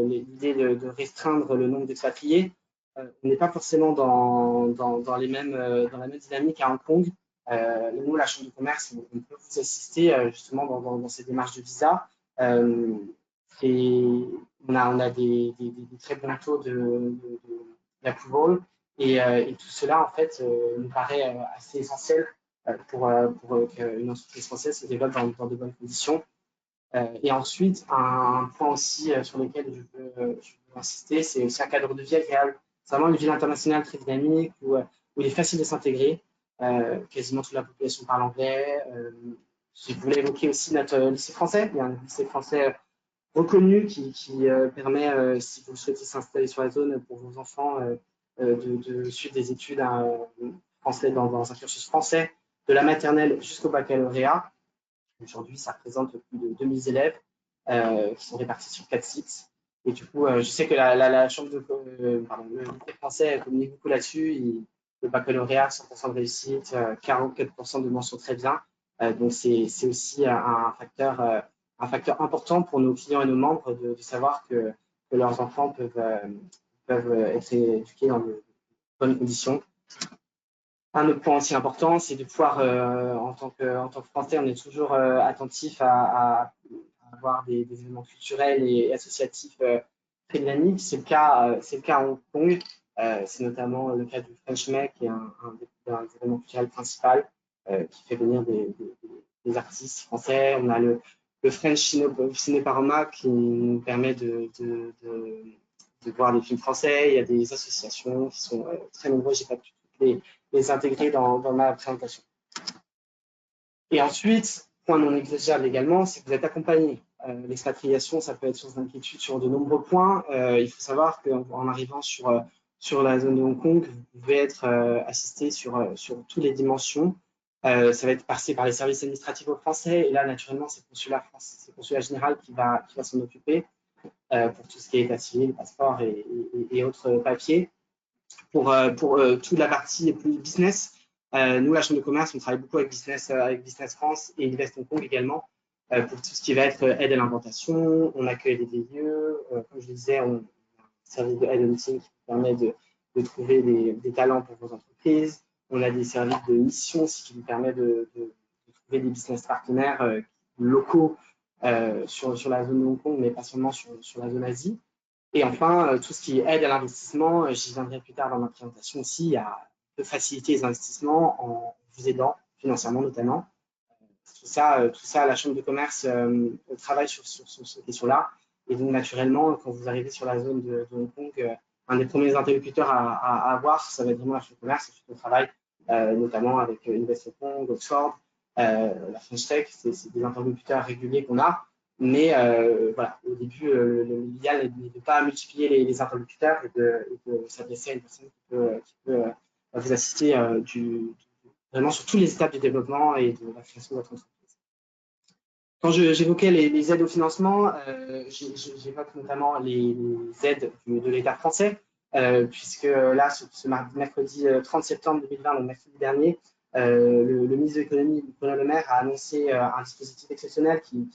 l'idée de restreindre le nombre d'expatriés. On n'est pas forcément dans la même dynamique à Hong Kong. Nous, la Chambre de commerce, on peut vous assister justement dans ces démarches de visa. Et on a des très bons taux d'approval et tout cela, en fait, nous paraît assez essentiel pour qu'une entreprise française se développe dans de bonnes conditions. Et ensuite, un point aussi sur lequel je veux insister, c'est aussi un cadre de vie agréable. C'est vraiment une ville internationale très dynamique où il est facile de s'intégrer. Quasiment toute la population parle anglais. Je voulais évoquer aussi notre lycée français. Il y a un lycée français reconnu qui permet, si vous souhaitez s'installer sur la zone pour vos enfants, de suivre des études français dans un cursus français, de la maternelle jusqu'au baccalauréat. Aujourd'hui, ça représente plus de 2000 élèves qui sont répartis sur 4 sites. Et du coup, je sais que la chambre le lycée français communique beaucoup là-dessus. Le baccalauréat, 100% de réussite, 44% de mention très bien. Donc, c'est aussi un facteur important pour nos clients et nos membres de savoir que leurs enfants peuvent être éduqués dans de bonnes conditions. Un autre point aussi important, c'est de pouvoir, en tant que Français, on est toujours attentif à avoir des événements culturels et associatifs très dynamiques. C'est le cas à Hong Kong. C'est notamment le cas du French May, qui est un des événements culturels principaux qui fait venir des artistes français. On a le French Cinéparoma qui nous permet de voir des films français. Il y a des associations qui sont très nombreuses. Je n'ai pas pu les intégrer dans ma présentation. Et ensuite, point non négligeable également, c'est que vous êtes accompagné. L'expatriation, ça peut être source d'inquiétude sur de nombreux points. Il faut savoir qu'en arrivant sur la zone de Hong Kong, vous pouvez être assisté sur toutes les dimensions. Ça va être passé par les services administratifs français. Et là, naturellement, c'est le consulat général qui va s'en occuper pour tout ce qui est état civil, passeport et autres papiers. Pour toute la partie plus business, nous, la Chambre de commerce, on travaille beaucoup avec Business France et Invest Hong Kong également pour tout ce qui va être aide à l'implantation. On accueille des VIE. Comme je le disais, on a un service de headhunting qui permet de trouver des talents pour vos entreprises. On a des services de mission aussi qui nous permettent de trouver des business partenaires locaux sur la zone de Hong Kong, mais pas seulement sur la zone Asie. Et enfin, tout ce qui aide à l'investissement, j'y viendrai plus tard dans ma présentation aussi, de faciliter les investissements en vous aidant financièrement notamment. Tout ça, la Chambre de commerce travaille sur ces questions-là. Et donc, naturellement, quand vous arrivez sur la zone de Hong Kong, un des premiers interlocuteurs à avoir, ça va être vraiment la Chambre de commerce. Ensuite, on travaille notamment avec Invest Hong Kong, Oxford, la French Tech, c'est des interlocuteurs réguliers qu'on a. Mais voilà, au début, l'idéal n'est de ne pas multiplier les interlocuteurs et de s'adresser à une personne qui peut vous assister vraiment sur toutes les étapes du développement et de la création de votre entreprise. Quand j'évoquais les aides au financement, j'évoque notamment les aides de l'État français, puisque là, ce mercredi 30 septembre 2020, donc mercredi dernier, le ministre de l'économie, Bruno Le Maire, a annoncé un dispositif exceptionnel qui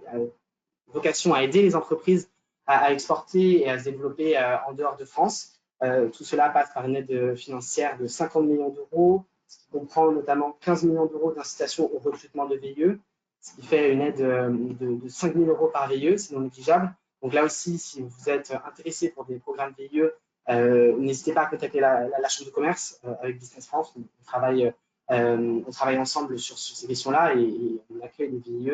a vocation à aider les entreprises à exporter et à se développer en dehors de France. Tout cela passe par une aide financière de 50 millions d'euros, ce qui comprend notamment 15 millions d'euros d'incitation au recrutement de VIE, ce qui fait une aide de 5 000 euros par VIE, c'est non négligeable. Donc là aussi, si vous êtes intéressé pour des programmes VIE, n'hésitez pas à contacter la Chambre de commerce avec Business France. On travaille ensemble sur ces questions-là et on accueille les VIE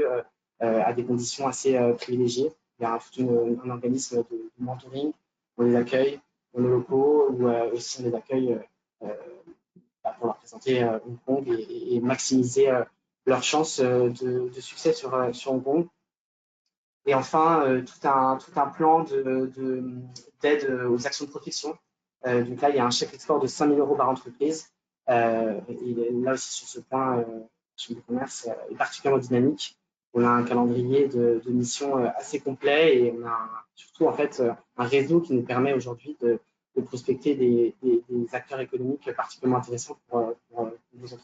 à des conditions assez privilégiées. Il y a un organisme de mentoring, on les accueille dans nos locaux ou aussi on les accueille pour leur présenter Hong Kong et maximiser leurs chances de succès sur Hong Kong. Et enfin, tout un plan d'aide aux actions de protection. Donc là, il y a un chèque export de 5 000 euros par entreprise. Et là aussi, sur ce point, la Chambre de commerce est particulièrement dynamique. On a un calendrier de missions assez complet et on a surtout en fait un réseau qui nous permet aujourd'hui de prospecter des acteurs économiques particulièrement intéressants pour nos entreprises.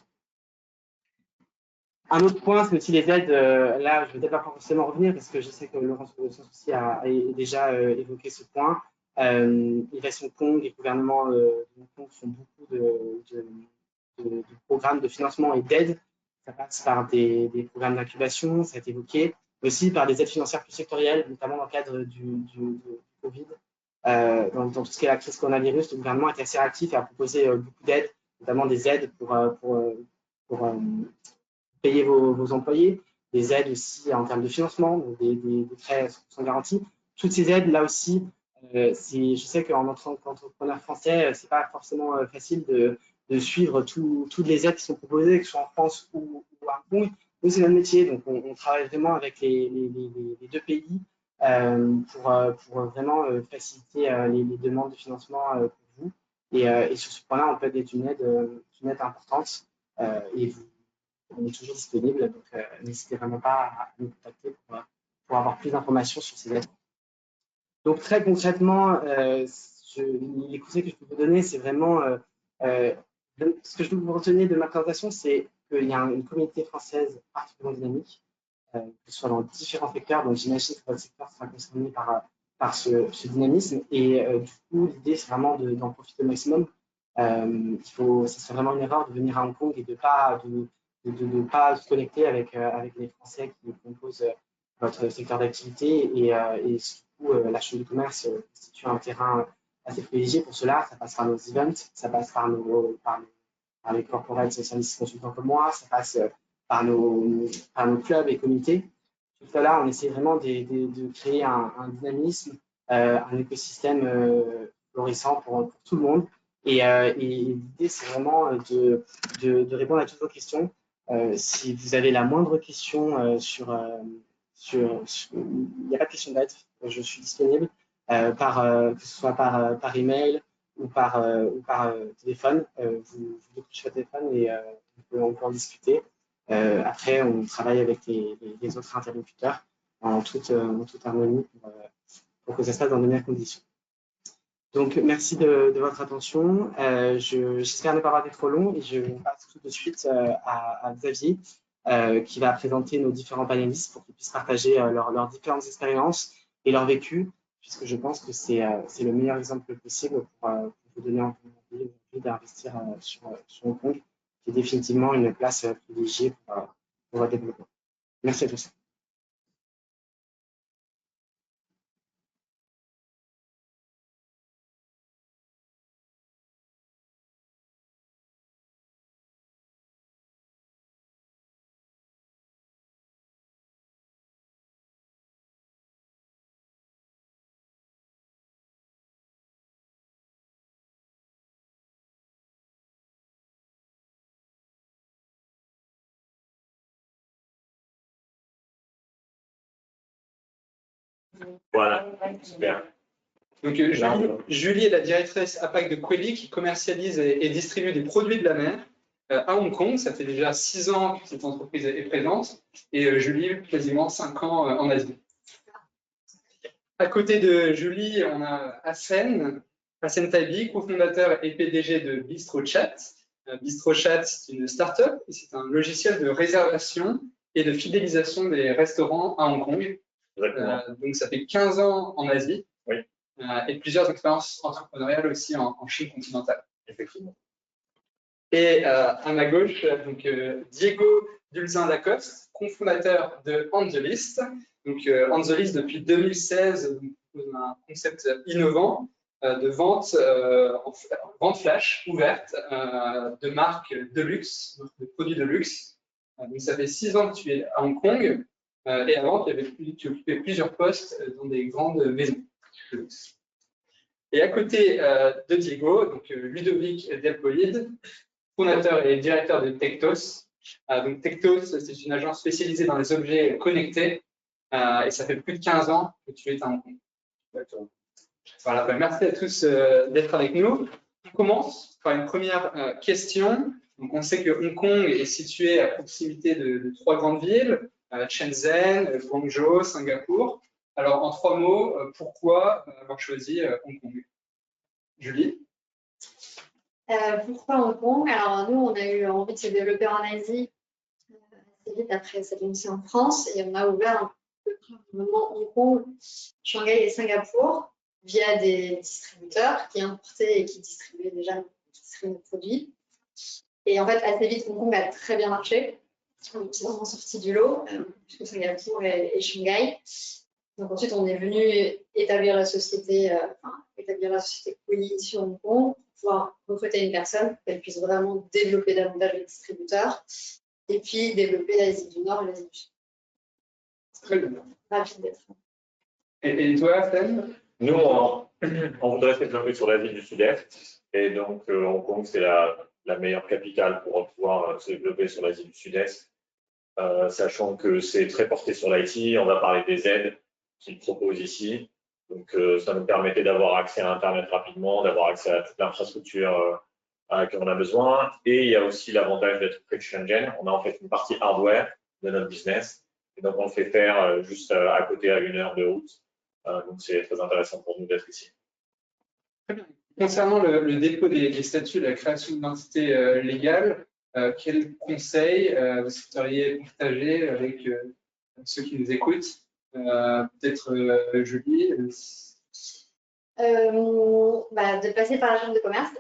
Un autre point, c'est aussi les aides. Là, je ne vais peut-être pas forcément revenir parce que je sais que Laurence aussi a déjà évoqué ce point. Invest Hong Kong et le gouvernement de Hong Kong font beaucoup de programmes de financement et d'aide. Ça passe par des programmes d'incubation, ça a été évoqué, mais aussi par des aides financières plus sectorielles, notamment dans le cadre du Covid. Dans tout ce qui est la crise coronavirus, le gouvernement est assez actif et a proposé beaucoup d'aides, notamment des aides pour payer vos employés, des aides aussi en termes de financement, donc des prêts sans garantie. Toutes ces aides, là aussi, je sais qu'en tant qu'entrepreneur français, c'est pas forcément facile de suivre toutes les aides qui sont proposées, que ce soit en France ou à Hong Kong. Nous, c'est notre métier, donc on travaille vraiment avec les deux pays pour vraiment faciliter les demandes de financement pour vous. Et sur ce point-là, on peut être une aide importante. Et on est toujours disponible, donc n'hésitez vraiment pas à nous contacter pour avoir plus d'informations sur ces aides. Donc très concrètement, les conseils que je peux vous donner, c'est vraiment ce que je veux que vous reteniez de ma présentation, c'est qu'il y a une communauté française particulièrement dynamique, que ce soit dans différents secteurs. Donc j'imagine que votre secteur sera concerné par ce dynamisme. Et du coup, l'idée, c'est vraiment d'en profiter au maximum. Ça serait vraiment une erreur de venir à Hong Kong et de ne pas se connecter avec les Français qui composent votre secteur d'activité. Et surtout, la Chambre de commerce constitue un terrain assez privilégié pour cela. Ça passe par nos events, ça passe par les corporates services consultants comme moi, ça passe par nos clubs et comités. Tout cela, on essaie vraiment de créer un dynamisme, un écosystème florissant pour tout le monde. Et l'idée, c'est vraiment de répondre à toutes vos questions. Si vous avez la moindre question il n'y a pas de question bête, je suis disponible, que ce soit par email ou par téléphone. Vous décrochez votre téléphone et on peut en discuter. Après, on travaille avec les autres interlocuteurs en toute harmonie pour que ça se passe dans de meilleures conditions. Donc, merci de votre attention. J'espère ne pas avoir été trop long et je passe tout de suite à Xavier qui va présenter nos différents panélistes pour qu'ils puissent partager leurs différentes expériences et leur vécu, puisque je pense que c'est le meilleur exemple possible pour vous donner envie d'investir sur Hong Kong, qui est définitivement une place privilégiée pour votre développement. Merci à tous. Voilà, super. Donc, Julie est la directrice APAC de Quelly qui commercialise et distribue des produits de la mer à Hong Kong. Ça fait déjà 6 ans que cette entreprise est présente et Julie, quasiment 5 ans en Asie. À côté de Julie, on a Hassen Taibi, cofondateur et PDG de BistroChat. BistroChat, c'est une start-up et c'est un logiciel de réservation et de fidélisation des restaurants à Hong Kong. Donc, ça fait 15 ans en Asie. Oui. Et plusieurs expériences entrepreneuriales aussi en Chine continentale. Effectivement. Et à ma gauche, donc, Diego Dulzin-Lacoste, cofondateur de Angelist. Donc, Angelist, depuis 2016, propose un concept innovant de vente flash ouverte de marques de luxe, de produits de luxe. Donc, ça fait 6 ans que tu es à Hong Kong. Et avant, tu occupais plusieurs postes dans des grandes maisons de luxe. Et à côté de Diego, donc Ludovic Delpoïde, fondateur et directeur de Tectos. Donc Tectos, c'est une agence spécialisée dans les objets connectés et ça fait plus de 15 ans que tu es à Hong Kong. Voilà, ben, merci à tous d'être avec nous. On commence par une première question. Donc on sait que Hong Kong est situé à proximité de 3 grandes villes, Shenzhen, Guangzhou, Singapour. Alors, en 3 mots, pourquoi avoir choisi Hong Kong? Julie? Pourquoi Hong Kong? Alors, nous, on a eu envie de se développer en Asie assez vite après s'être lancé en France et on a ouvert un peu Hong Kong, Shanghai et Singapour via des distributeurs qui importaient et qui distribuaient déjà nos produits. Et en fait, assez vite, Hong Kong a très bien marché. On est vraiment sorti du lot, puisque Singapour et Shanghai. Donc ensuite, on est venu établir la société Quelly sur Hong Kong pour pouvoir recruter une personne pour qu'elle puisse vraiment développer davantage les distributeurs et puis développer l'Asie du Nord et l'Asie du Sud. Très bien. Rapide d'être. Et toi, Stan? Nous, on voudrait se développer sur l'Asie du Sud-Est. Et donc, Hong Kong, c'est la meilleure capitale pour pouvoir se développer sur l'Asie du Sud-Est. Sachant que c'est très porté sur l'IT, on va parler des aides qu'ils proposent ici. Donc, ça nous permettait d'avoir accès à Internet rapidement, d'avoir accès à toute l'infrastructure qu'on a besoin. Et il y a aussi l'avantage d'être près de Shenzhen. On a en fait une partie hardware de notre business. Et donc, on le fait faire juste à côté, à 1 heure de route. Donc, c'est très intéressant pour nous d'être ici. Très bien. Concernant le dépôt des statuts, la création d'identité légale, quels conseils vous souhaiteriez partager avec ceux qui nous écoutent? Peut-être Julie. De passer par la chambre de commerce,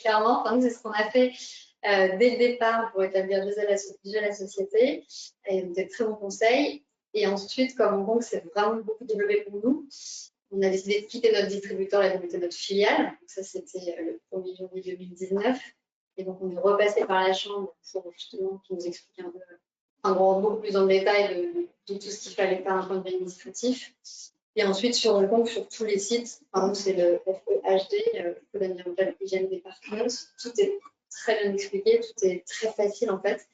clairement. Enfin, nous, c'est ce qu'on a fait dès le départ pour établir déjà la société. Et des très bons conseils. Et ensuite, comme Hong Kong, c'est vraiment beaucoup développé pour nous, on a décidé de quitter notre distributeur et de monter notre filiale. Donc ça, c'était le 1er janvier 2019. Et donc, on est repassé par la chambre pour justement qu'ils nous expliquent un peu beaucoup plus dans le détail de tout ce qu'il fallait faire d'un point de vue administratif. Et ensuite, sur Hong Kong, sur tous les sites, c'est le FEHD, Colonial Hygiene Department, tout est très bien expliqué, tout est très facile en fait.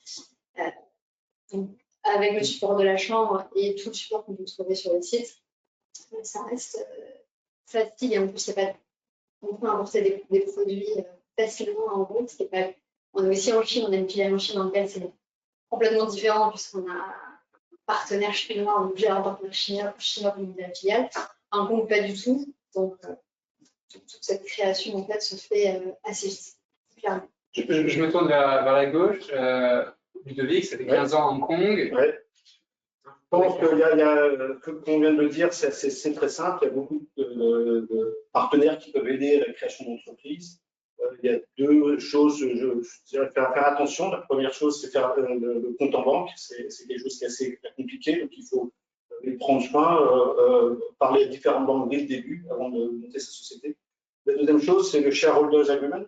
Donc, avec le support de la chambre et tout le support qu'on peut trouver sur le site, ça reste facile et en plus, on peut importer des produits facilement en Hong Kong. On est aussi en Chine, on a une filiale en Chine dans laquelle c'est complètement différent puisqu'on a un partenaire chinois, on gère un partenaire chinois comme de la filiale. En Hong Kong, pas du tout. Donc, toute cette création en fait se fait assez vite. Clairement. Je me tourne vers la gauche. Ludovic, ça fait 15 ans à Hong Kong. Ouais. Je pense qu'on vient de le dire, c'est très simple. Il y a beaucoup de partenaires qui peuvent aider à la création d'entreprises. Il y a deux choses, je dirais faire attention. La première chose, c'est faire le compte en banque. C'est quelque chose qui est assez compliqué, donc il faut prendre soin, parler à différentes banques dès le début, avant de monter sa société. La deuxième chose, c'est le shareholders agreement.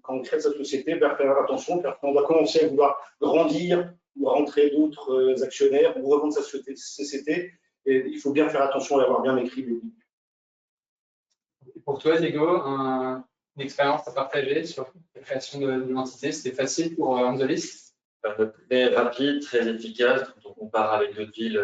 Quand on crée sa société, faire attention, car quand on va commencer à vouloir grandir ou rentrer d'autres actionnaires ou revendre sa société, et il faut bien faire attention à l'avoir bien écrit. Et pour toi, Diego, une expérience à partager sur la création de l'entité, c'était facile pour Angelis? Très rapide, très efficace. Quand on compare avec d'autres villes,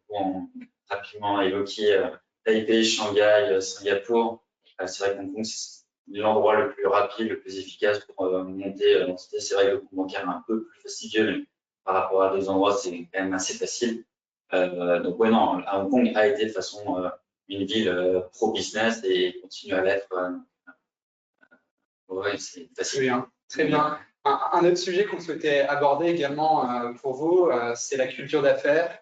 on a rapidement évoqué Taipei, Shanghai, Singapour. C'est vrai qu'Hong Kong, c'est l'endroit le plus rapide, le plus efficace pour monter l'entité. C'est vrai que le compte bancaire est un peu plus fastidieux, mais par rapport à d'autres endroits, c'est quand même assez facile. Donc, ouais, non, Hong Kong a été de façon une ville pro-business et continue à l'être. Ouais, c'est facile. Très bien, très bien. Un autre sujet qu'on souhaitait aborder également pour vous, c'est la culture d'affaires,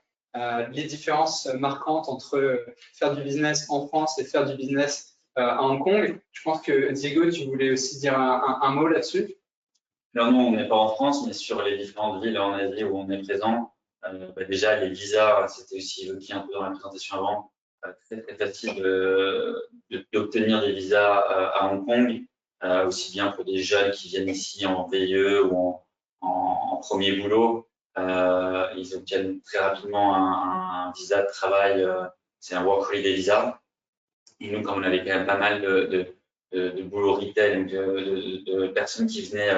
les différences marquantes entre faire du business en France et faire du business à Hong Kong. Je pense que Diego, tu voulais aussi dire un mot là-dessus. Alors non, on n'est pas en France, mais sur les différentes villes en Asie où on est présent, déjà les visas, c'était aussi évoqué un peu dans la présentation avant, très facile d'obtenir des visas à Hong Kong. Aussi bien pour des jeunes qui viennent ici en VIE ou en premier boulot. Ils obtiennent très rapidement un visa de travail, c'est un Work Holiday Visa. Et nous, comme on avait quand même pas mal de boulot retail, de personnes qui venaient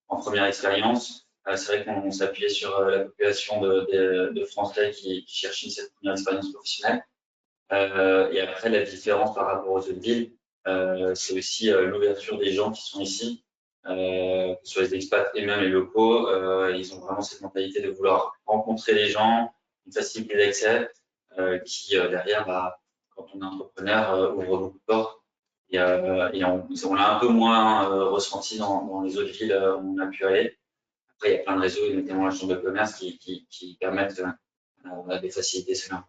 en première expérience, c'est vrai qu'on s'appuyait sur la population de Français qui cherchaient cette première expérience professionnelle. Et après, la différence par rapport aux autres villes, c'est aussi l'ouverture des gens qui sont ici, que ce soit les expats et même les locaux. Ils ont vraiment cette mentalité de vouloir rencontrer les gens, une facilité d'accès qui, derrière, quand on est entrepreneur, ouvre beaucoup de portes. Et on l'a un peu moins ressenti dans les autres villes où on a pu aller. Après, il y a plein de réseaux, notamment la chambre de commerce, qui permettent de faciliter cela.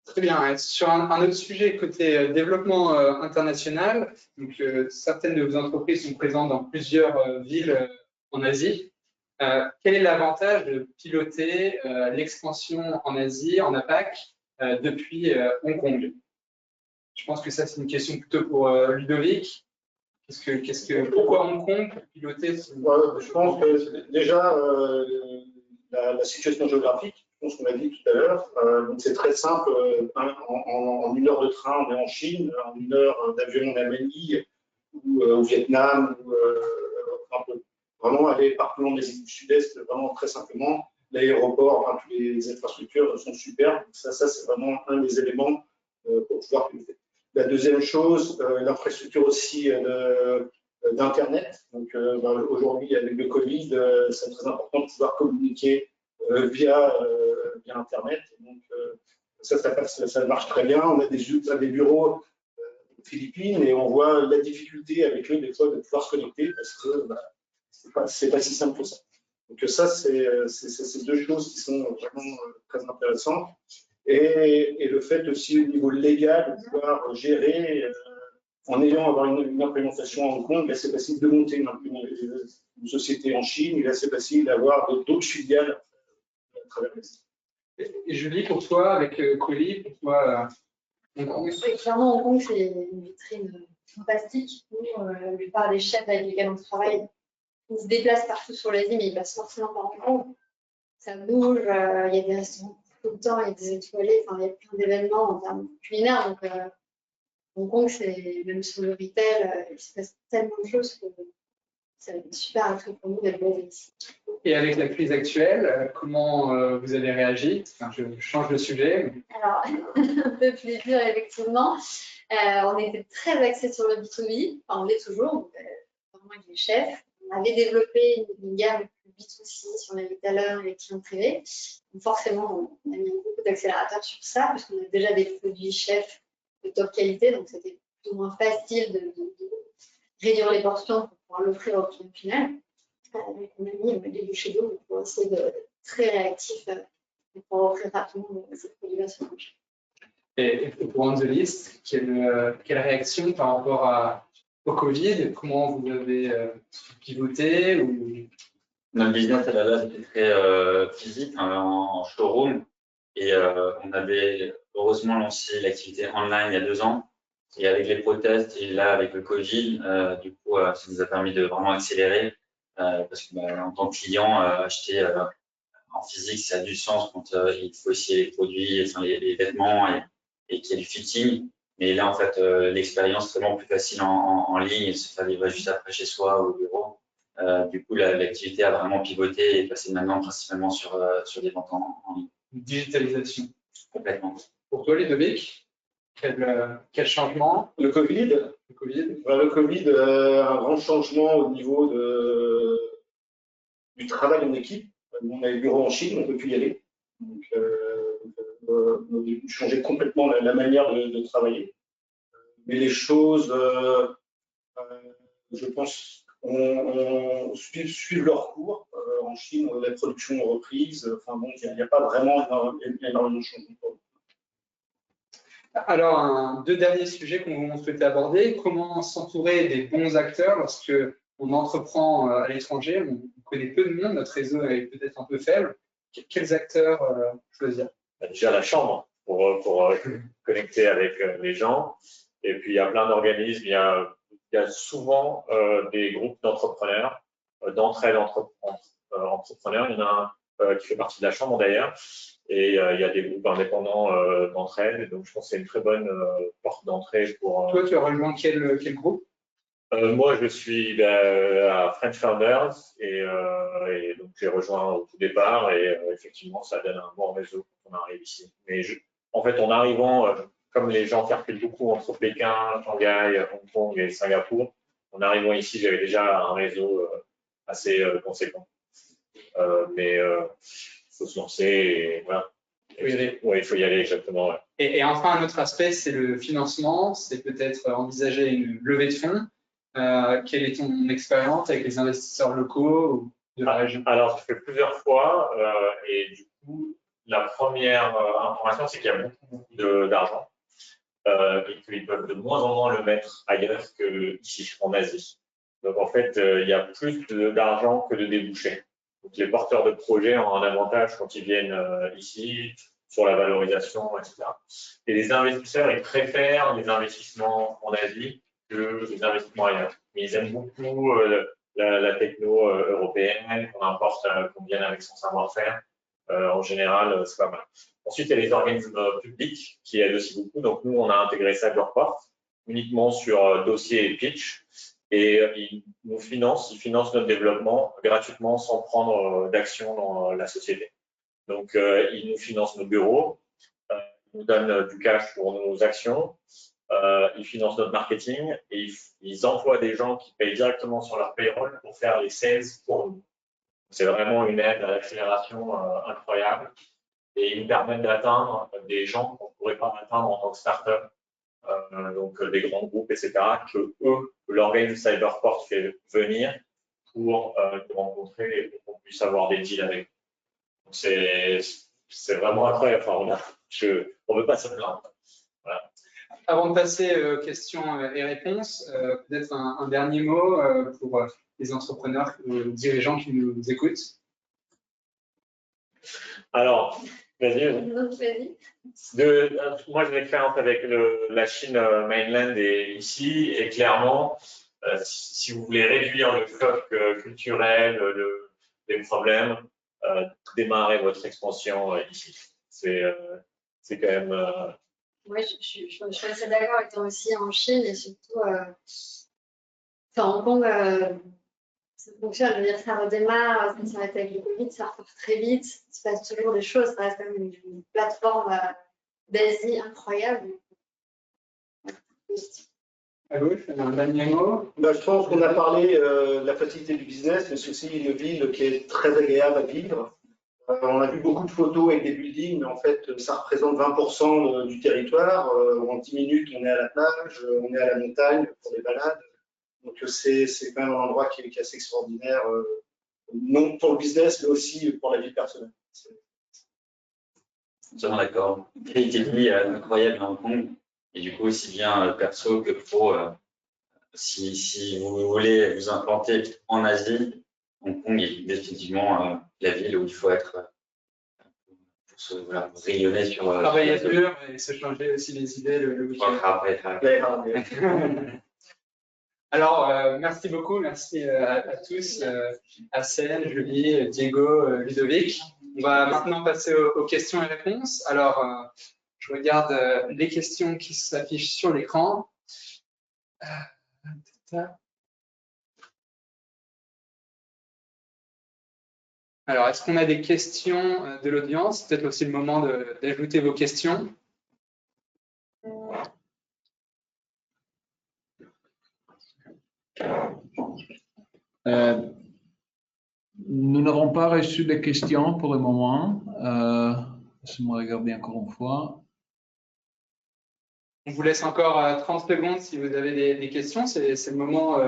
Très bien. Sur un autre sujet côté développement international, donc, certaines de vos entreprises sont présentes dans plusieurs villes en Asie. Quel est l'avantage de piloter l'expansion en Asie, en APAC, depuis Hong Kong? Je pense que ça, c'est une question plutôt pour Ludovic. Pourquoi Hong Kong piloter Je pense que déjà, la situation géographique, je pense qu'on l'a dit tout à l'heure, donc c'est très simple. En 1 heure de train, on est en Chine, en 1 heure d'avion, on est à Manille ou au Vietnam, vraiment aller partout dans les îles du Sud-Est, vraiment très simplement. L'aéroport, toutes les infrastructures sont superbes. Ça c'est vraiment un des éléments pour pouvoir piloter. La deuxième chose, l'infrastructure aussi d'Internet. Donc aujourd'hui, avec le Covid, c'est très important de pouvoir communiquer via Internet. Donc ça marche très bien. On a des bureaux aux Philippines et on voit la difficulté avec eux des fois de pouvoir se connecter parce que c'est pas si simple que ça. Donc ça, c'est deux choses qui sont vraiment très intéressantes. Et le fait aussi au niveau légal de pouvoir gérer, en ayant avoir une implémentation à Hong Kong, c'est facile de monter une société en Chine, il est assez facile d'avoir d'autres filiales à travers les. Et Julie, pour toi, avec Colis, pour toi, Hong Kong? Oui, clairement, Hong Kong, c'est une vitrine fantastique. Nous, la plupart des chefs avec lesquels on travaille, ils se déplacent partout sur l'Asie, mais ils passent forcément par Hong Kong. ça bouge, il y a des restaurants tout le temps, il y a des étoilés, enfin, il y a plein d'événements en termes culinaires. Donc, Hong Kong, même sur le retail, il se passe tellement de choses que c'est super attrait pour nous d'être basé ici. Et avec la crise actuelle, comment vous avez réagi? Enfin, je change de sujet. Alors, un peu plus dur, effectivement. On était très axé sur le B2B, enfin, on l'est toujours, donc, vraiment avec les chefs. On avait développé une gamme B2C sur les retailers et les clients privés. Donc forcément, on a mis beaucoup d'accélérateurs sur ça, puisqu'on a déjà des produits chefs de top qualité, donc c'était plus ou moins facile de réduire les portions pour pouvoir l'offrir au client final. Donc on a mis des bouchées d'eau pour essayer d'être très réactif pour offrir rapidement ces produits-là sur le marché. Et pour On The List, quelle réaction par rapport au Covid? Comment vous avez pivoté ou... Notre business à la base était très physique, en showroom, et on avait heureusement lancé l'activité online il y a 2 ans. Et avec les protests et là avec le Covid, du coup, ça nous a permis de vraiment accélérer parce que en tant que client, acheter en physique, ça a du sens quand il faut essayer les produits, enfin, les vêtements et qu'il y a du fitting. Mais là, en fait, l'expérience est vraiment plus facile en ligne et se faire livrer juste après chez soi ou au bureau. Du coup, l'activité a vraiment pivoté et passé maintenant principalement sur des ventes en ligne. Digitalisation. Complètement. Pour toi, Ludovic, quel changement? Le Covid, un grand changement au niveau du travail en équipe. On a le bureau en Chine, on ne peut plus y aller. Donc, on a dû changer complètement la manière de travailler. Mais les choses, je pense, suivent leur cours. En Chine, la production est reprise. Enfin bon, il n'y a pas vraiment énormément de changements. Alors, 2 derniers sujets qu'on souhaitait aborder. Comment s'entourer des bons acteurs lorsque on entreprend à l'étranger? On connaît peu de monde, notre réseau est peut-être un peu faible. Quels acteurs choisir? Déjà la chambre pour connecter avec les gens. Et puis il y a plein d'organismes. Il y a souvent des groupes d'entrepreneurs, d'entraide entrepreneurs. Il y en a un qui fait partie de la chambre d'ailleurs. Et il y a des groupes indépendants d'entraide. Donc je pense que c'est une très bonne porte d'entrée pour. Toi, tu as rejoint quel groupe? Moi, je suis à French Founders et donc j'ai rejoint au tout départ et effectivement, ça donne un bon réseau quand on arrive ici. Mais en fait, en arrivant, comme les gens circulent beaucoup entre Pékin, Shanghai, Hong Kong et Singapour, en arrivant ici, j'avais déjà un réseau assez conséquent. Mais il faut se lancer et voilà. Oui, il faut y aller, exactement. Ouais. Et enfin, un autre aspect, c'est le financement. C'est peut-être envisager une levée de fonds. Quelle est ton expérience avec les investisseurs locaux de la région? Alors, je fais plusieurs fois et du coup, la première information, c'est qu'il y a beaucoup d'argent et qu'ils peuvent de moins en moins le mettre ailleurs qu'ici, en Asie. Donc, en fait, il y a plus d'argent que de débouchés. Donc, les porteurs de projets ont un avantage quand ils viennent ici sur la valorisation, etc. Et les investisseurs, ils préfèrent les investissements en Asie que les investissements ailleurs. Mais ils aiment beaucoup la techno européenne, qu'on importe, qu'on vienne avec son savoir-faire. En général, c'est pas mal. Ensuite, il y a les organismes publics qui aident aussi beaucoup. Donc, nous, on a intégré Cyberport uniquement sur dossier et pitch. Et ils nous financent, ils financent notre développement gratuitement sans prendre d'action dans la société. Donc, ils nous financent nos bureaux, ils nous donnent du cash pour nos actions, ils financent notre marketing et ils envoient des gens qui payent directement sur leur payroll pour faire les sales pour nous. C'est vraiment une aide à l'accélération incroyable et ils nous permettent d'atteindre des gens qu'on ne pourrait pas atteindre en tant que start-up, donc des grands groupes, etc., que l'organisme Cyberport fait venir pour nous rencontrer et pour qu'on puisse avoir des deals avec eux. C'est vraiment incroyable. Enfin, on ne peut pas se plaindre. Voilà. Avant de passer aux questions et réponses, peut-être un dernier mot pour les entrepreneurs, les dirigeants qui nous écoutent. Alors, vas-y. Moi, j'ai une expérience avec la Chine mainland et ici, et clairement, si vous voulez réduire le choc culturel, les problèmes, démarrer votre expansion ici. C'est quand même... Oui, je suis assez d'accord avec toi aussi en Chine et surtout enfin, Hong Kong, ça fonctionne. Je veux dire, ça redémarre, ça s'arrête avec le Covid, ça repart très vite, il se passe toujours des choses, ça reste quand même une plateforme d'Asie incroyable. À gauche, un dernier mot. Je pense qu'on a parlé de la facilité du business, mais c'est aussi une ville qui est très agréable à vivre. On a vu beaucoup de photos avec des buildings, mais en fait, ça représente 20% du territoire. En 10 minutes, on est à la plage, on est à la montagne pour les balades. Donc, c'est quand même un endroit qui est assez extraordinaire, non pour le business, mais aussi pour la vie personnelle. Totalement d'accord. Qualité de vie incroyable à Hong Kong. Et du coup, aussi bien perso que pro, si vous voulez vous implanter en Asie, Hong Kong est définitivement la ville où il faut être pour se rayonner sur. Travailler dur et se changer aussi les idées le week-end. Alors, merci beaucoup, merci à tous, Arsène, Julie, Diego, Ludovic. On va maintenant passer aux questions et réponses. Alors, je regarde les questions qui s'affichent sur l'écran. Alors, est-ce qu'on a des questions de l'audience? Peut-être aussi le moment d'ajouter vos questions. Nous n'avons pas reçu de questions pour le moment. Laissez-moi regarder encore une fois. On vous laisse encore 30 secondes si vous avez des questions. C'est le moment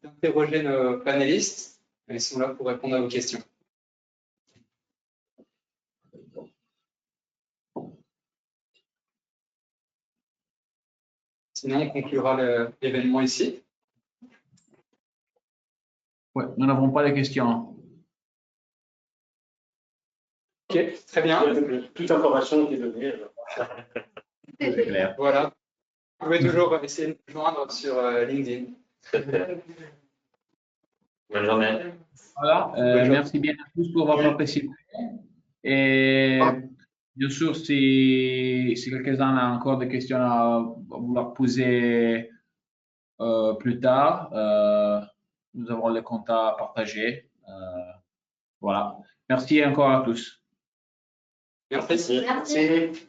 d'interroger nos panélistes. Ils sont là pour répondre à vos questions. Sinon, on conclura l'événement ici. Oui, nous n'avons pas de questions. Ok, très bien. Toute information qui est donnée. C'est clair. Voilà. Vous pouvez toujours essayer de nous joindre sur LinkedIn. Bonne journée. Voilà, merci bien à tous pour votre participation. Et bien sûr, si quelqu'un a encore des questions à vouloir poser plus tard, nous avons les comptes à partager. Voilà. Merci encore à tous. Merci. Merci.